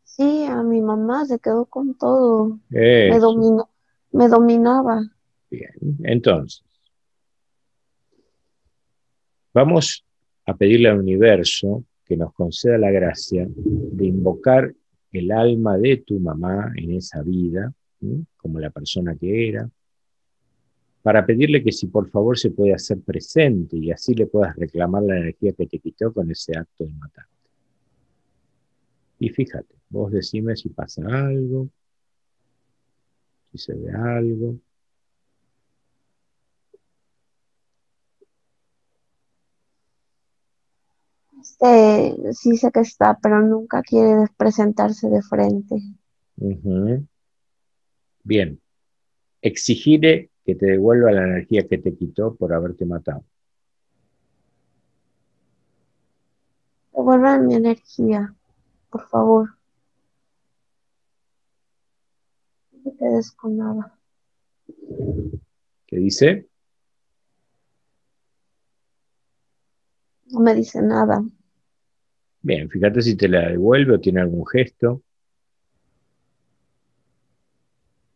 sí, a mi mamá se quedó con todo, me Eso. dominó, me dominaba. Bien. Entonces, vamos a pedirle al universo que que nos conceda la gracia de invocar el alma de tu mamá en esa vida, ¿sí? Como la persona que era, para pedirle que si por favor se puede hacer presente y así le puedas reclamar la energía que te quitó con ese acto de matar. Y fíjate, vos decime si pasa algo, si se ve algo. Sí sé que está, pero nunca quiere presentarse de frente. Ujú. Bien, exigirle que te devuelva la energía que te quitó por haberte matado. Devuelvan mi energía, por favor. No te quedes con nada. ¿Qué dice? No me dice nada. Bien, fíjate si te la devuelve o tiene algún gesto.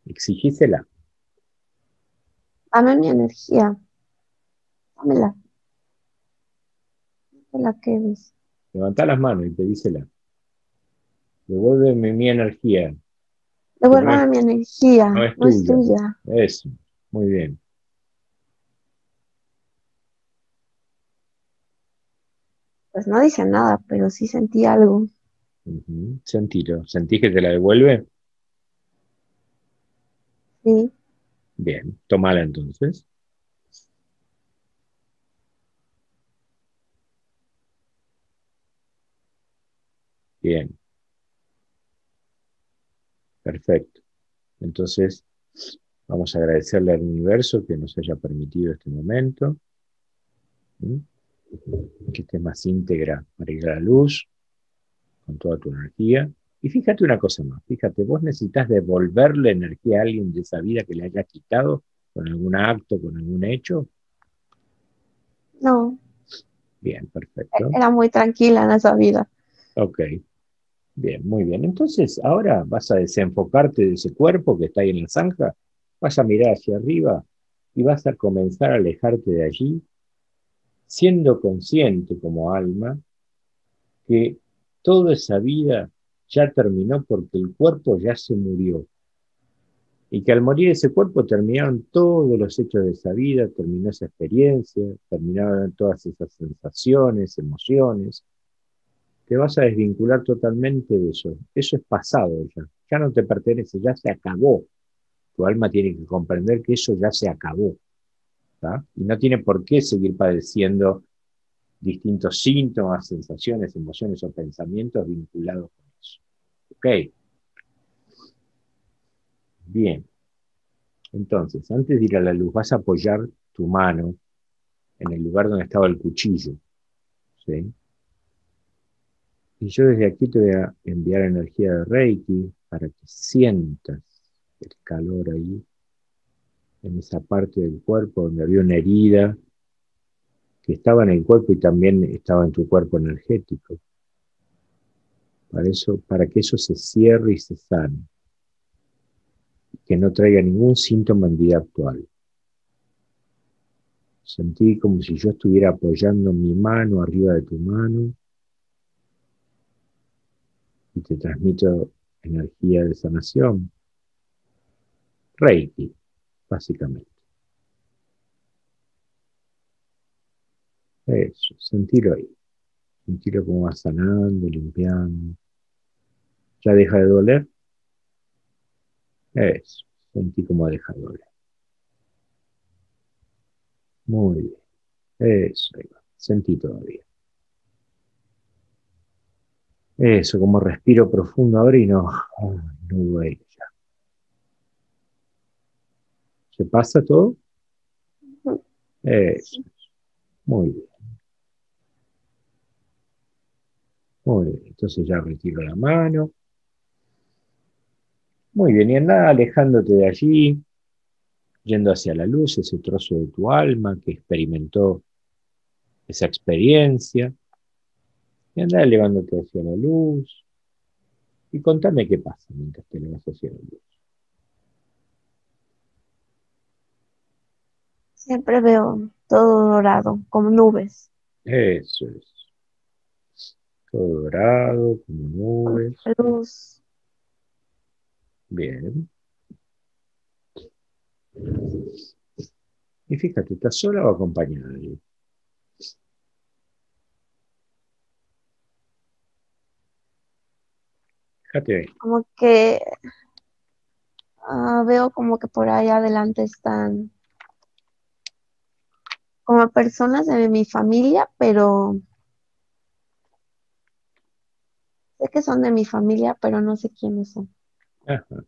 Exigísela. Dame mi energía. Dámela. No te la quedes. Levantá las manos y pedísela. Devuélveme mi energía, que Devuélvame mi no energía. es No es tuya. tuya. Eso, muy bien. Pues no dice nada, pero sí sentí algo. Ujú. Sentilo. ¿Sentís que te la devuelve? Sí. Bien, tomala entonces. Bien, perfecto. Entonces, vamos a agradecerle al universo que nos haya permitido este momento. ¿Mm? Que estés más íntegra para ir a la luz, con toda tu energía. Y fíjate una cosa más, fíjate, vos necesitas devolverle energía a alguien de esa vida que le haya quitado con algún acto, con algún hecho. No. Bien, perfecto. Era muy tranquila en esa vida. Ok, bien, muy bien. Entonces, ahora vas a desenfocarte de ese cuerpo que está ahí en la zanja, vas a mirar hacia arriba y vas a comenzar a alejarte de allí, siendo consciente como alma que toda esa vida ya terminó porque el cuerpo ya se murió. Y que al morir ese cuerpo terminaron todos los hechos de esa vida, terminó esa experiencia, terminaron todas esas sensaciones, emociones. Te vas a desvincular totalmente de eso. Eso es pasado ya. Ya no te pertenece, ya se acabó. Tu alma tiene que comprender que eso ya se acabó. ¿Tá? Y no tiene por qué seguir padeciendo distintos síntomas, sensaciones, emociones o pensamientos vinculados con eso. Ok, bien. Entonces, antes de ir a la luz, vas a apoyar tu mano en el lugar donde estaba el cuchillo. ¿Sí? Y yo desde aquí te voy a enviar energía de Reiki para que sientas el calor ahí, en esa parte del cuerpo donde había una herida que estaba en el cuerpo y también estaba en tu cuerpo energético. Para eso, para que eso se cierre y se sane, que no traiga ningún síntoma en vida actual. Sentí como si yo estuviera apoyando mi mano arriba de tu mano y te transmito energía de sanación. Reiki, básicamente. Eso, sentirlo ahí. Sentirlo como va sanando, limpiando. ¿Ya deja de doler? Eso, sentí como deja de doler. Muy bien. Eso, ahí va. Sentí todavía. Eso, como respiro profundo ahora y no, no duele ya. ¿Se pasa todo? Eso, muy bien. Muy bien. Entonces ya retiro la mano. Muy bien. Y anda alejándote de allí, yendo hacia la luz, ese trozo de tu alma que experimentó esa experiencia. Y anda elevándote hacia la luz. Y contame qué pasa mientras te elevas hacia la luz. Siempre veo todo dorado, como nubes. Eso es. todo dorado, como nubes. luz. Bien. Y fíjate, ¿estás sola o acompañada? Fíjate bien. Como que veo como que por ahí adelante están como personas de mi familia, pero sé que son de mi familia, pero no sé quiénes son. Ajá,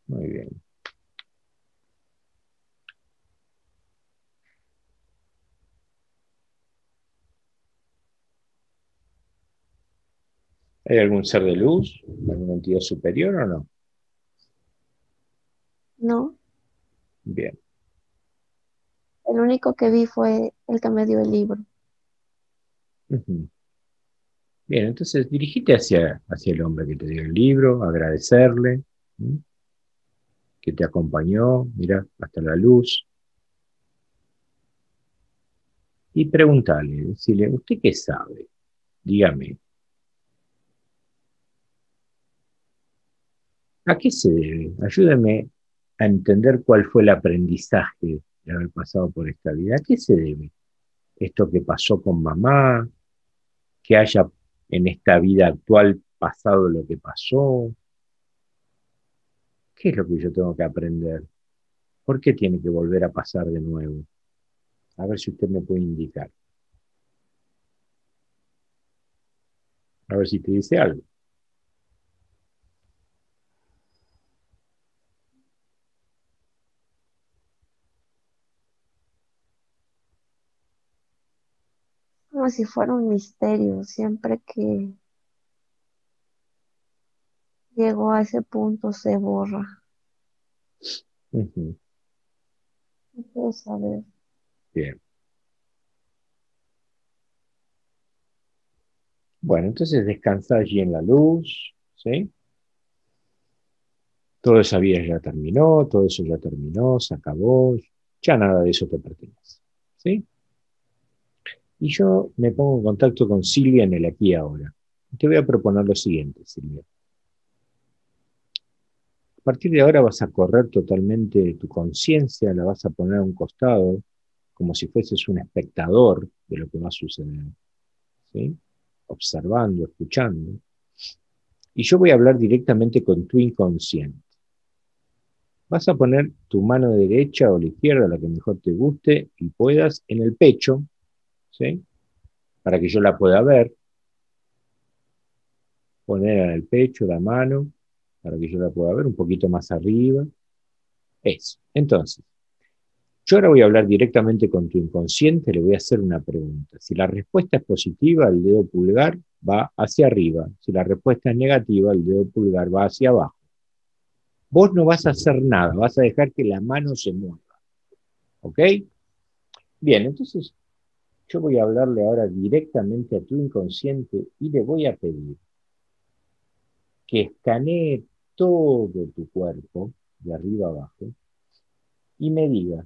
muy bien. ¿Hay algún ser de luz? ¿Alguna entidad superior o no? No, Bien. el único que vi fue el que me dio el libro. Ujú. Bien, entonces dirigite hacia el hombre que te dio el libro, agradecerle, ¿m? Que te acompañó, mira, hasta la luz, y preguntarle, decirle, ¿usted qué sabe? Dígame, ¿a qué se debe? Ayúdame a entender cuál fue el aprendizaje de haber pasado por esta vida. ¿A qué se debe esto que pasó con mamá? Que haya en esta vida actual pasado lo que pasó. ¿Qué es lo que yo tengo que aprender? ¿Por qué tiene que volver a pasar de nuevo? A ver si usted me puede indicar. A ver si te dice algo. Como si fuera un misterio. Siempre que llego a ese punto se borra. Ujú. No puedo saber. Bien. Bueno, entonces descansa allí en la luz, ¿sí? Toda esa vida ya terminó, todo eso ya terminó, se acabó, ya nada de eso te pertenece, ¿sí? Y yo me pongo en contacto con Silvia en el aquí y ahora. Te voy a proponer lo siguiente, Silvia. A partir de ahora vas a correr totalmente tu conciencia, la vas a poner a un costado, como si fueses un espectador de lo que va a suceder, ¿sí? Observando, escuchando. Y yo voy a hablar directamente con tu inconsciente. Vas a poner tu mano derecha o la izquierda, la que mejor te guste y puedas, en el pecho, ¿sí? Para que yo la pueda ver. Poner en el pecho la mano, para que yo la pueda ver un poquito más arriba. Eso. Entonces, yo ahora voy a hablar directamente con tu inconsciente, le voy a hacer una pregunta. Si la respuesta es positiva, el dedo pulgar va hacia arriba. Si la respuesta es negativa, el dedo pulgar va hacia abajo. Vos no vas a hacer nada, vas a dejar que la mano se mueva. ¿Ok? Bien, entonces yo voy a hablarle ahora directamente a tu inconsciente y le voy a pedir que escanee todo tu cuerpo, de arriba abajo, y me diga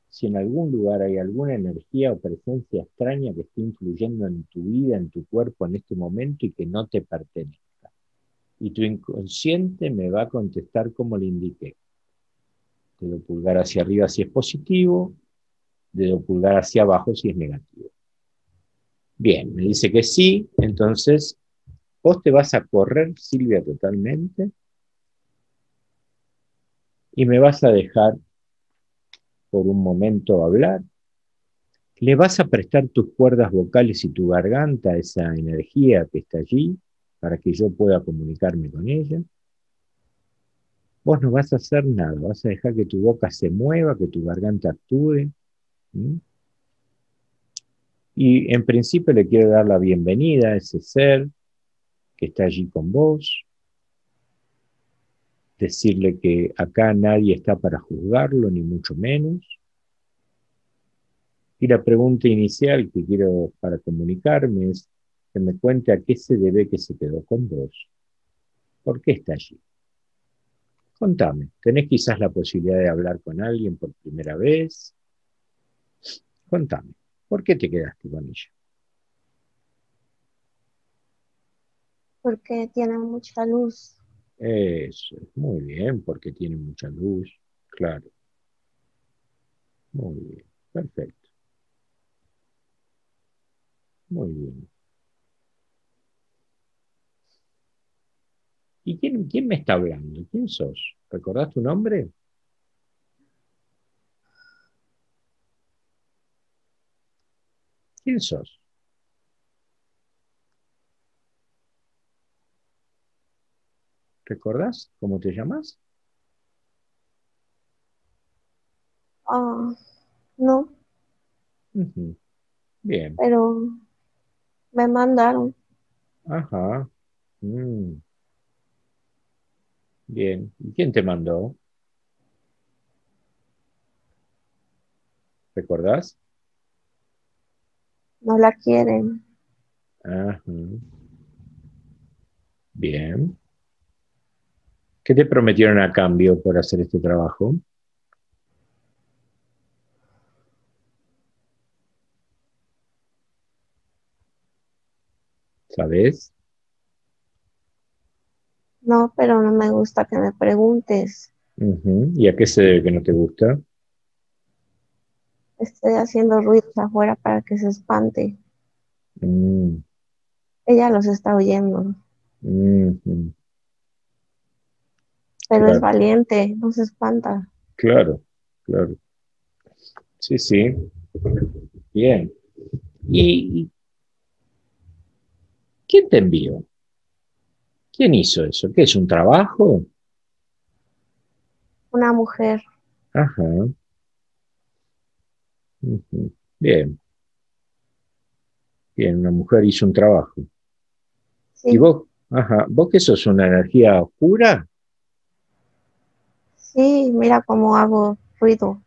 si en algún lugar hay alguna energía o presencia extraña que esté influyendo en tu vida, en tu cuerpo en este momento y que no te pertenezca. Y tu inconsciente me va a contestar como le indiqué. Dedo pulgar hacia arriba si es positivo, dedo pulgar hacia abajo si es negativo. Bien, me dice que sí, entonces vos te vas a correr, Silvia, totalmente, y me vas a dejar por un momento hablar. Le vas a prestar tus cuerdas vocales y tu garganta a esa energía que está allí para que yo pueda comunicarme con ella. Vos no vas a hacer nada, vas a dejar que tu boca se mueva, que tu garganta actúe. ¿Sí? Y en principio le quiero dar la bienvenida a ese ser que está allí con vos, decirle que acá nadie está para juzgarlo, ni mucho menos. Y la pregunta inicial que quiero para comunicarme es que me cuente a qué se debe que se quedó con vos. ¿Por qué está allí? Contame, ¿tenés quizás la posibilidad de hablar con alguien por primera vez? Contame, ¿por qué te quedaste con ella? porque tiene mucha luz. Eso, muy bien, porque tiene mucha luz. Claro, muy bien, perfecto, muy bien. ¿Y quién me está hablando? ¿Quién sos? ¿Recordás tu nombre? ¿Quién sos? ¿Recordás cómo te llamas? Ah, no, Ujú, bien, pero me mandaron. ajá, mm, bien. ¿Y quién te mandó? ¿Recordás? No la quieren. Ajá, bien. ¿Qué te prometieron a cambio por hacer este trabajo? ¿Sabes? No, pero no me gusta que me preguntes. Ujú, ¿y a qué se debe que no te gusta? Estoy haciendo ruidos afuera para que se espante. Mm, Ella los está oyendo, ujú, pero es claro, valiente, no se espanta. claro, claro. Sí, sí, bien. ¿Y quién te envió? ¿Quién hizo eso? ¿Qué es un trabajo? Una mujer, Ajá, ujú, bien, bien, una mujer hizo un trabajo. ¿Y sí, vos? Ajá, ¿vos qué sos una energía oscura? sí, mira cómo hago ruido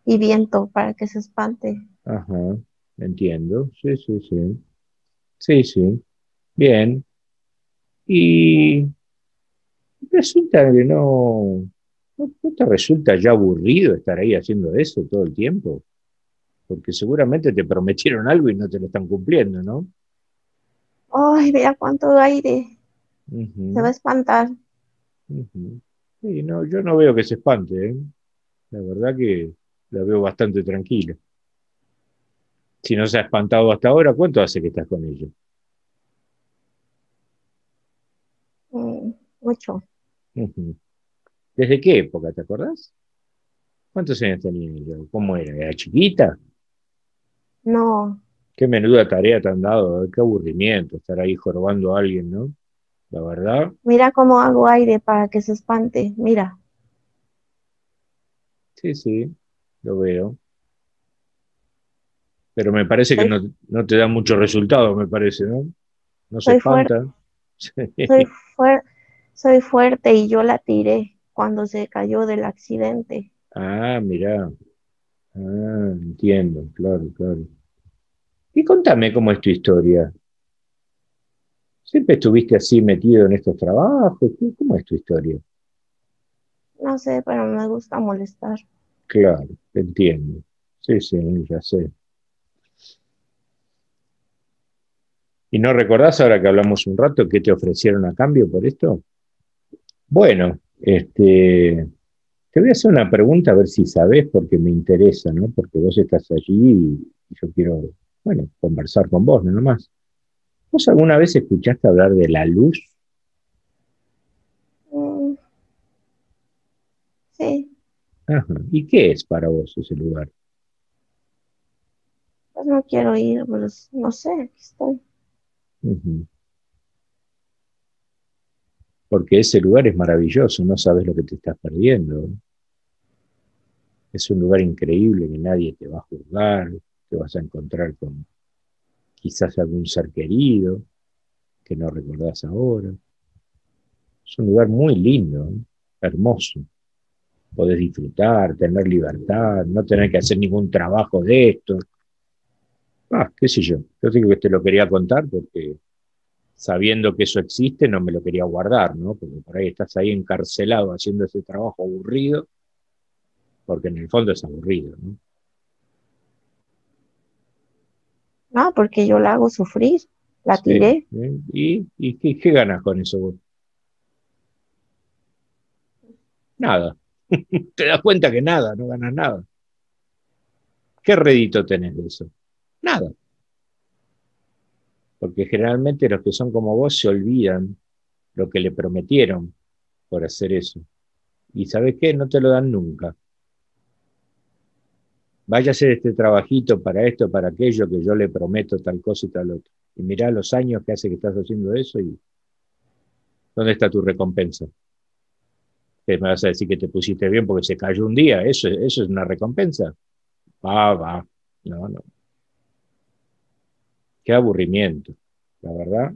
y viento para que se espante. Ajá, entiendo. Sí, sí, sí. Sí, sí. Bien. Y resulta que no te resulta ya aburrido estar ahí haciendo eso todo el tiempo, porque seguramente te prometieron algo y no te lo están cumpliendo, ¿no? Ay, mira cuánto aire, se va a Ujú, espantar. ujú. Sí, no, yo no veo que se espante, ¿eh? La verdad que la veo bastante tranquila. Si no se ha espantado hasta ahora, ¿cuánto hace que estás con ella? Mucho. Ujú. ¿Desde qué época, te acordás? ¿Cuántos años tenía ella? ¿Cómo era? ¿Era chiquita? No, Qué menuda tarea te han dado, ¿eh? Qué aburrimiento estar ahí jorobando a alguien, ¿no? La verdad, mira cómo hago aire para que se espante. Mira, sí, sí, lo veo. Pero me parece que soy, no te da mucho resultado, me parece, ¿no? No se soy fuerte, espanta. soy fuer- soy fuerte y yo la tiré cuando se cayó del accidente. Ah, mirá. Ah, entiendo, claro, claro. Y contame cómo es tu historia. ¿Siempre estuviste así metido en estos trabajos? ¿Cómo es tu historia? No sé, pero me gusta molestar. Claro, te entiendo. Sí, sí, ya sé. ¿Y no recordás ahora que hablamos un rato qué te ofrecieron a cambio por esto? Bueno, te voy a hacer una pregunta a ver si sabés porque me interesa, ¿no? Porque vos estás allí y yo quiero, bueno, conversar con vos, nada más. ¿Vos alguna vez escuchaste hablar de la luz? Mm, sí, Ajá. ¿Y qué es para vos ese lugar? pues no quiero ir, pues no sé, aquí estoy. Ujú. Porque ese lugar es maravilloso, no sabes lo que te estás perdiendo. Es un lugar increíble que nadie te va a juzgar, te vas a encontrar con quizás algún ser querido que no recordás ahora. Es un lugar muy lindo, ¿eh? Hermoso. Podés disfrutar, tener libertad, no tener que hacer ningún trabajo de esto. Ah, qué sé yo. Yo digo que te lo quería contar porque sabiendo que eso existe no me lo quería guardar, ¿no? Porque por ahí estás ahí encarcelado haciendo ese trabajo aburrido, porque en el fondo es aburrido, ¿no? No, porque yo la hago sufrir. La Sí. tiré. ¿Y qué ganas con eso vos? Nada. Te das cuenta que nada, no ganas nada. ¿Qué rédito tenés de eso? Nada. Porque generalmente los que son como vos se olvidan lo que le prometieron por hacer eso. Y ¿sabés qué? No te lo dan nunca. Vaya a hacer este trabajito para esto, para aquello, que yo le prometo tal cosa y tal otro. Y mirá los años que hace que estás haciendo eso y ¿dónde está tu recompensa? ¿Qué me vas a decir que te pusiste bien porque se cayó un día? ¿Eso es una recompensa? Va. No, no. Qué aburrimiento, la verdad.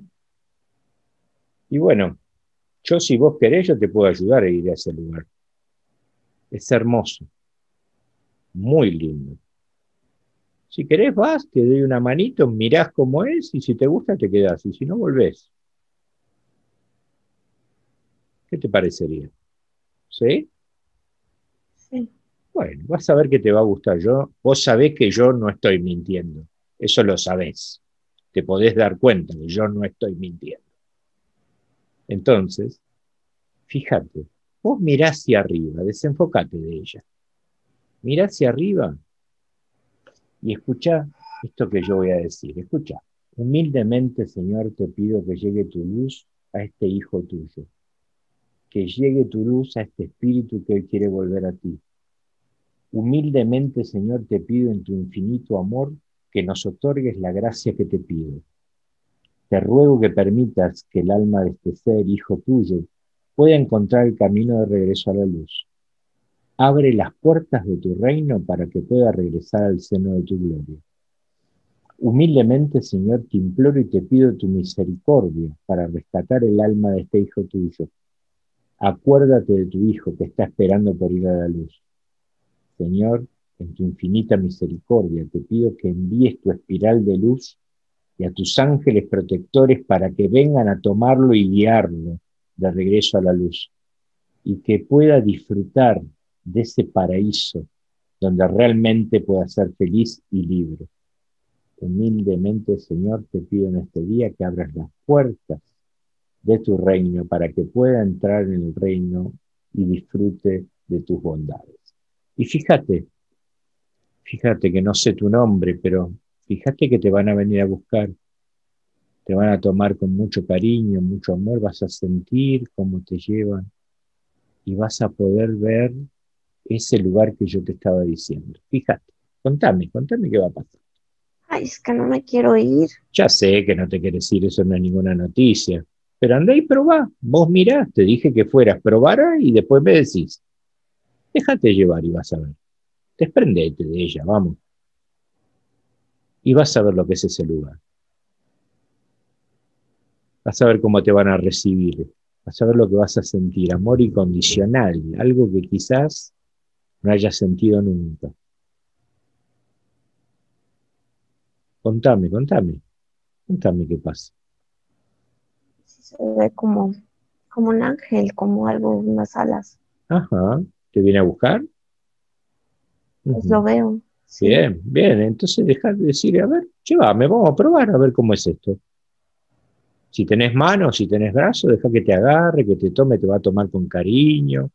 Y bueno, yo si vos querés, yo te puedo ayudar a ir a ese lugar. Es hermoso, muy lindo. Si querés vas, te doy una manito, mirás cómo es y si te gusta te quedás y si no volvés. ¿Qué te parecería? ¿Sí? Sí. Bueno, vas a ver que te va a gustar. Vos sabés que yo no estoy mintiendo. Eso lo sabés. Te podés dar cuenta que yo no estoy mintiendo. Entonces, fíjate, vos mirá hacia arriba, desenfócate de ella. Mirá hacia arriba y escucha esto que yo voy a decir. Escucha. Humildemente, Señor, te pido que llegue tu luz a este hijo tuyo. Que llegue tu luz a este espíritu que hoy quiere volver a ti. Humildemente, Señor, te pido en tu infinito amor que nos otorgues la gracia que te pido. Te ruego que permitas que el alma de este ser, hijo tuyo, pueda encontrar el camino de regreso a la luz. Abre las puertas de tu reino para que pueda regresar al seno de tu gloria. Humildemente, Señor, te imploro y te pido tu misericordia para rescatar el alma de este hijo tuyo. Acuérdate de tu hijo que está esperando por ir a la luz. Señor, en tu infinita misericordia, te pido que envíes tu espiral de luz y a tus ángeles protectores para que vengan a tomarlo y guiarlo de regreso a la luz, y que pueda disfrutar de ese paraíso donde realmente pueda ser feliz y libre. Humildemente, Señor, te pido en este día que abras las puertas de tu reino para que pueda entrar en el reino y disfrute de tus bondades. Y fíjate que no sé tu nombre, pero fíjate que te van a venir a buscar, te van a tomar con mucho cariño, mucho amor, vas a sentir cómo te llevan y vas a poder ver ese lugar que yo te estaba diciendo. Fíjate, contame qué va a pasar. Ay, es que no me quiero ir. Ya sé que no te quieres ir, eso no es ninguna noticia, pero andá y probá, vos mirá, te dije que fueras, probara y después me decís, déjate llevar y vas a ver, desprendete de ella, vamos, y vas a ver lo que es ese lugar. Vas a ver cómo te van a recibir, vas a ver lo que vas a sentir, amor incondicional, algo que quizás no hayas sentido nunca. Contame qué pasa. Sí, se ve como un ángel, como algo, unas alas. Ajá, ¿te viene a buscar? Pues lo Ujú. veo, sí. Bien, entonces deja de decirle, a ver, llévame, vamos a probar a ver cómo es esto. Si tenés manos, si tenés brazos, deja que te agarre, que te tome, te va a tomar con cariño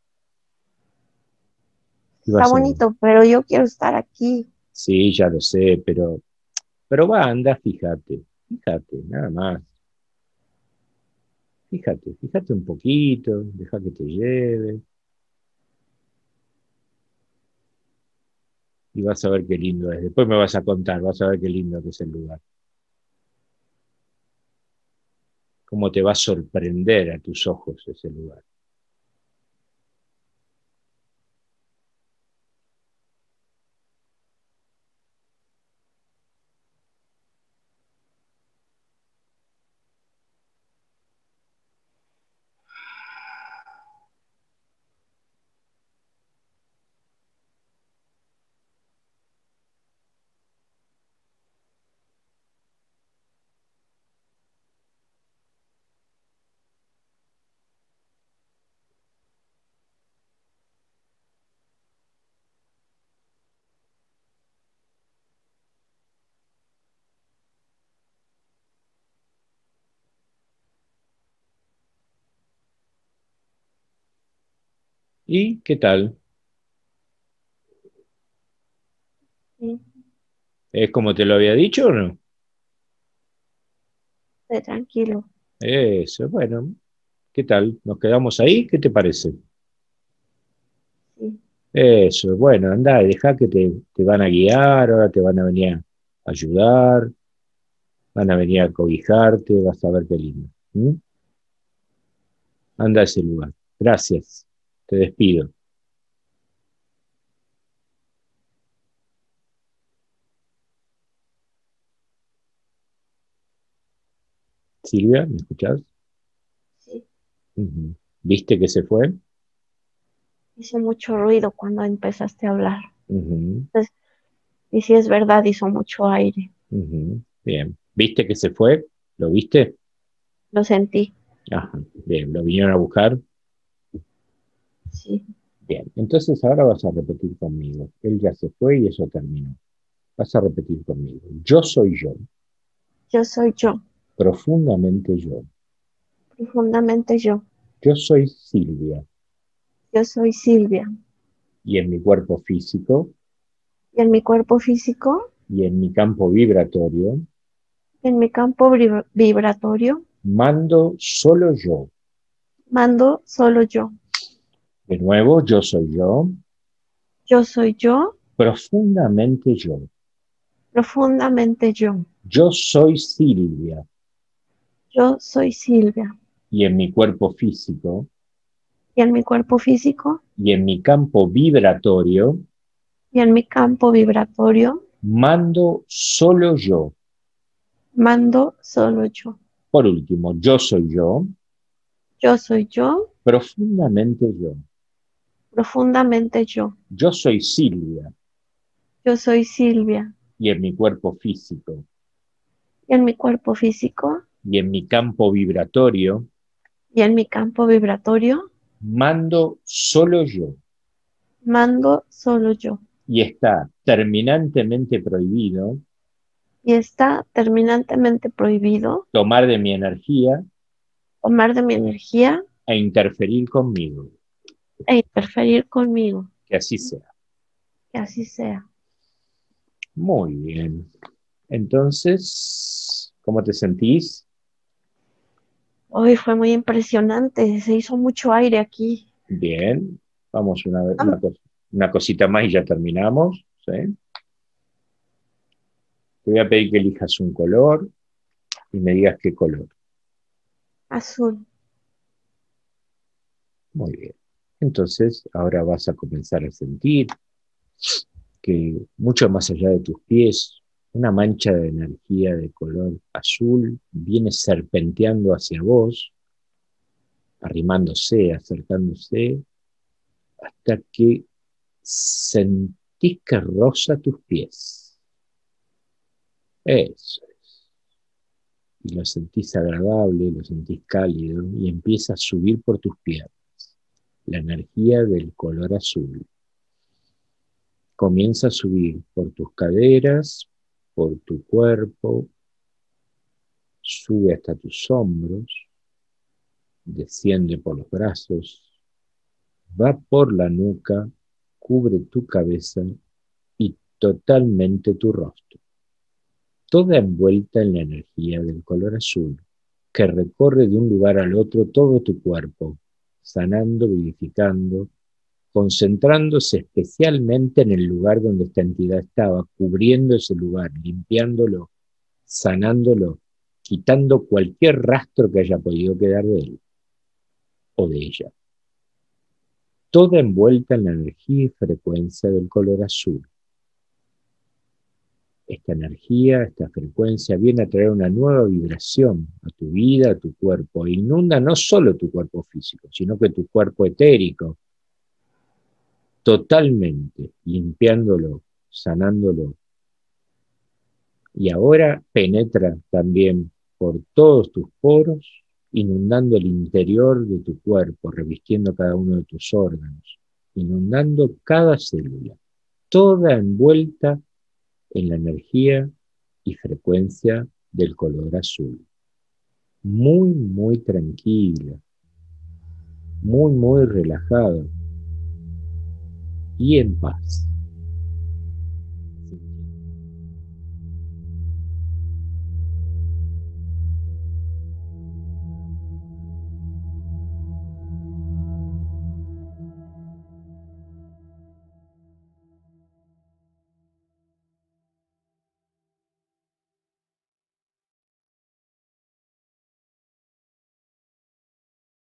y Está vas a ver. bonito, pero yo quiero estar aquí. Sí, ya lo sé, pero va, anda, fíjate, nada más. Fíjate un poquito, deja que te lleve y vas a ver qué lindo es. Después me vas a contar, vas a ver qué lindo que es el lugar. Cómo te va a sorprender a tus ojos ese lugar. ¿Y qué tal? Sí, ¿Es como te lo había dicho o no? esté tranquilo. Eso, bueno, ¿qué tal? ¿Nos quedamos ahí? ¿Qué te parece? Sí, Eso, bueno, anda, deja que te van a guiar, ahora te van a venir a ayudar, van a venir a cobijarte, vas a ver qué lindo. ¿Mm? Anda a ese lugar. Gracias. Te despido. Silvia, ¿me escuchás? sí. Ujú. ¿Viste que se fue? Hizo mucho ruido cuando empezaste a hablar. Ujú, Entonces, y si es verdad, hizo mucho aire. ujú. Bien. ¿Viste que se fue? ¿Lo viste? Lo sentí. Ajá. Bien. ¿Lo vinieron a buscar? Sí. Bien. Entonces ahora vas a repetir conmigo. Él ya se fue y eso terminó. Vas a repetir conmigo. Yo soy yo, Yo soy yo, profundamente yo. profundamente yo. Yo soy Silvia Yo soy Silvia. y en mi cuerpo físico Y en mi cuerpo físico, y en mi campo vibratorio en mi campo vibratorio, mando solo yo. mando solo yo. De nuevo, yo soy yo, Yo soy yo, profundamente yo. profundamente yo. Yo soy Silvia Yo soy Silvia. y en mi cuerpo físico Y en mi cuerpo físico, y en mi campo vibratorio y en mi campo vibratorio, mando solo yo. mando solo yo. Por último, yo soy yo, Yo soy yo, profundamente yo. profundamente yo. Yo soy Silvia Yo soy Silvia. y en mi cuerpo físico Y en mi cuerpo físico, y en mi campo vibratorio y en mi campo vibratorio, mando solo yo. mando solo yo. Y está terminantemente prohibido Y está terminantemente prohibido tomar de mi energía tomar de mi energía e interferir conmigo. e interferir conmigo. Que así sea. Que así sea. Muy bien. Entonces, ¿cómo te sentís? Hoy fue muy impresionante. Se hizo mucho aire aquí. Bien. Vamos Ah, una cosita más y ya terminamos. ¿Sí? Te voy a pedir que elijas un color y me digas qué color. azul. Muy bien. Entonces, ahora vas a comenzar a sentir que mucho más allá de tus pies, una mancha de energía de color azul viene serpenteando hacia vos, arrimándose, acercándose, hasta que sentís que roza tus pies. Eso es. Y lo sentís agradable, lo sentís cálido y empieza a subir por tus piernas. La energía del color azul comienza a subir por tus caderas, por tu cuerpo, sube hasta tus hombros, desciende por los brazos, va por la nuca, cubre tu cabeza y totalmente tu rostro, toda envuelta en la energía del color azul, que recorre de un lugar al otro todo tu cuerpo, sanando, vivificando, concentrándose especialmente en el lugar donde esta entidad estaba, cubriendo ese lugar, limpiándolo, sanándolo, quitando cualquier rastro que haya podido quedar de él o de ella, toda envuelta en la energía y frecuencia del color azul. Esta energía, esta frecuencia viene a traer una nueva vibración a tu vida, a tu cuerpo, e inunda no solo tu cuerpo físico, sino que tu cuerpo etérico, totalmente, limpiándolo, sanándolo. Y ahora penetra también por todos tus poros, inundando el interior de tu cuerpo, revistiendo cada uno de tus órganos, inundando cada célula, toda envuelta en la energía y frecuencia del color azul. Muy, muy tranquila, muy, muy relajada. y en paz.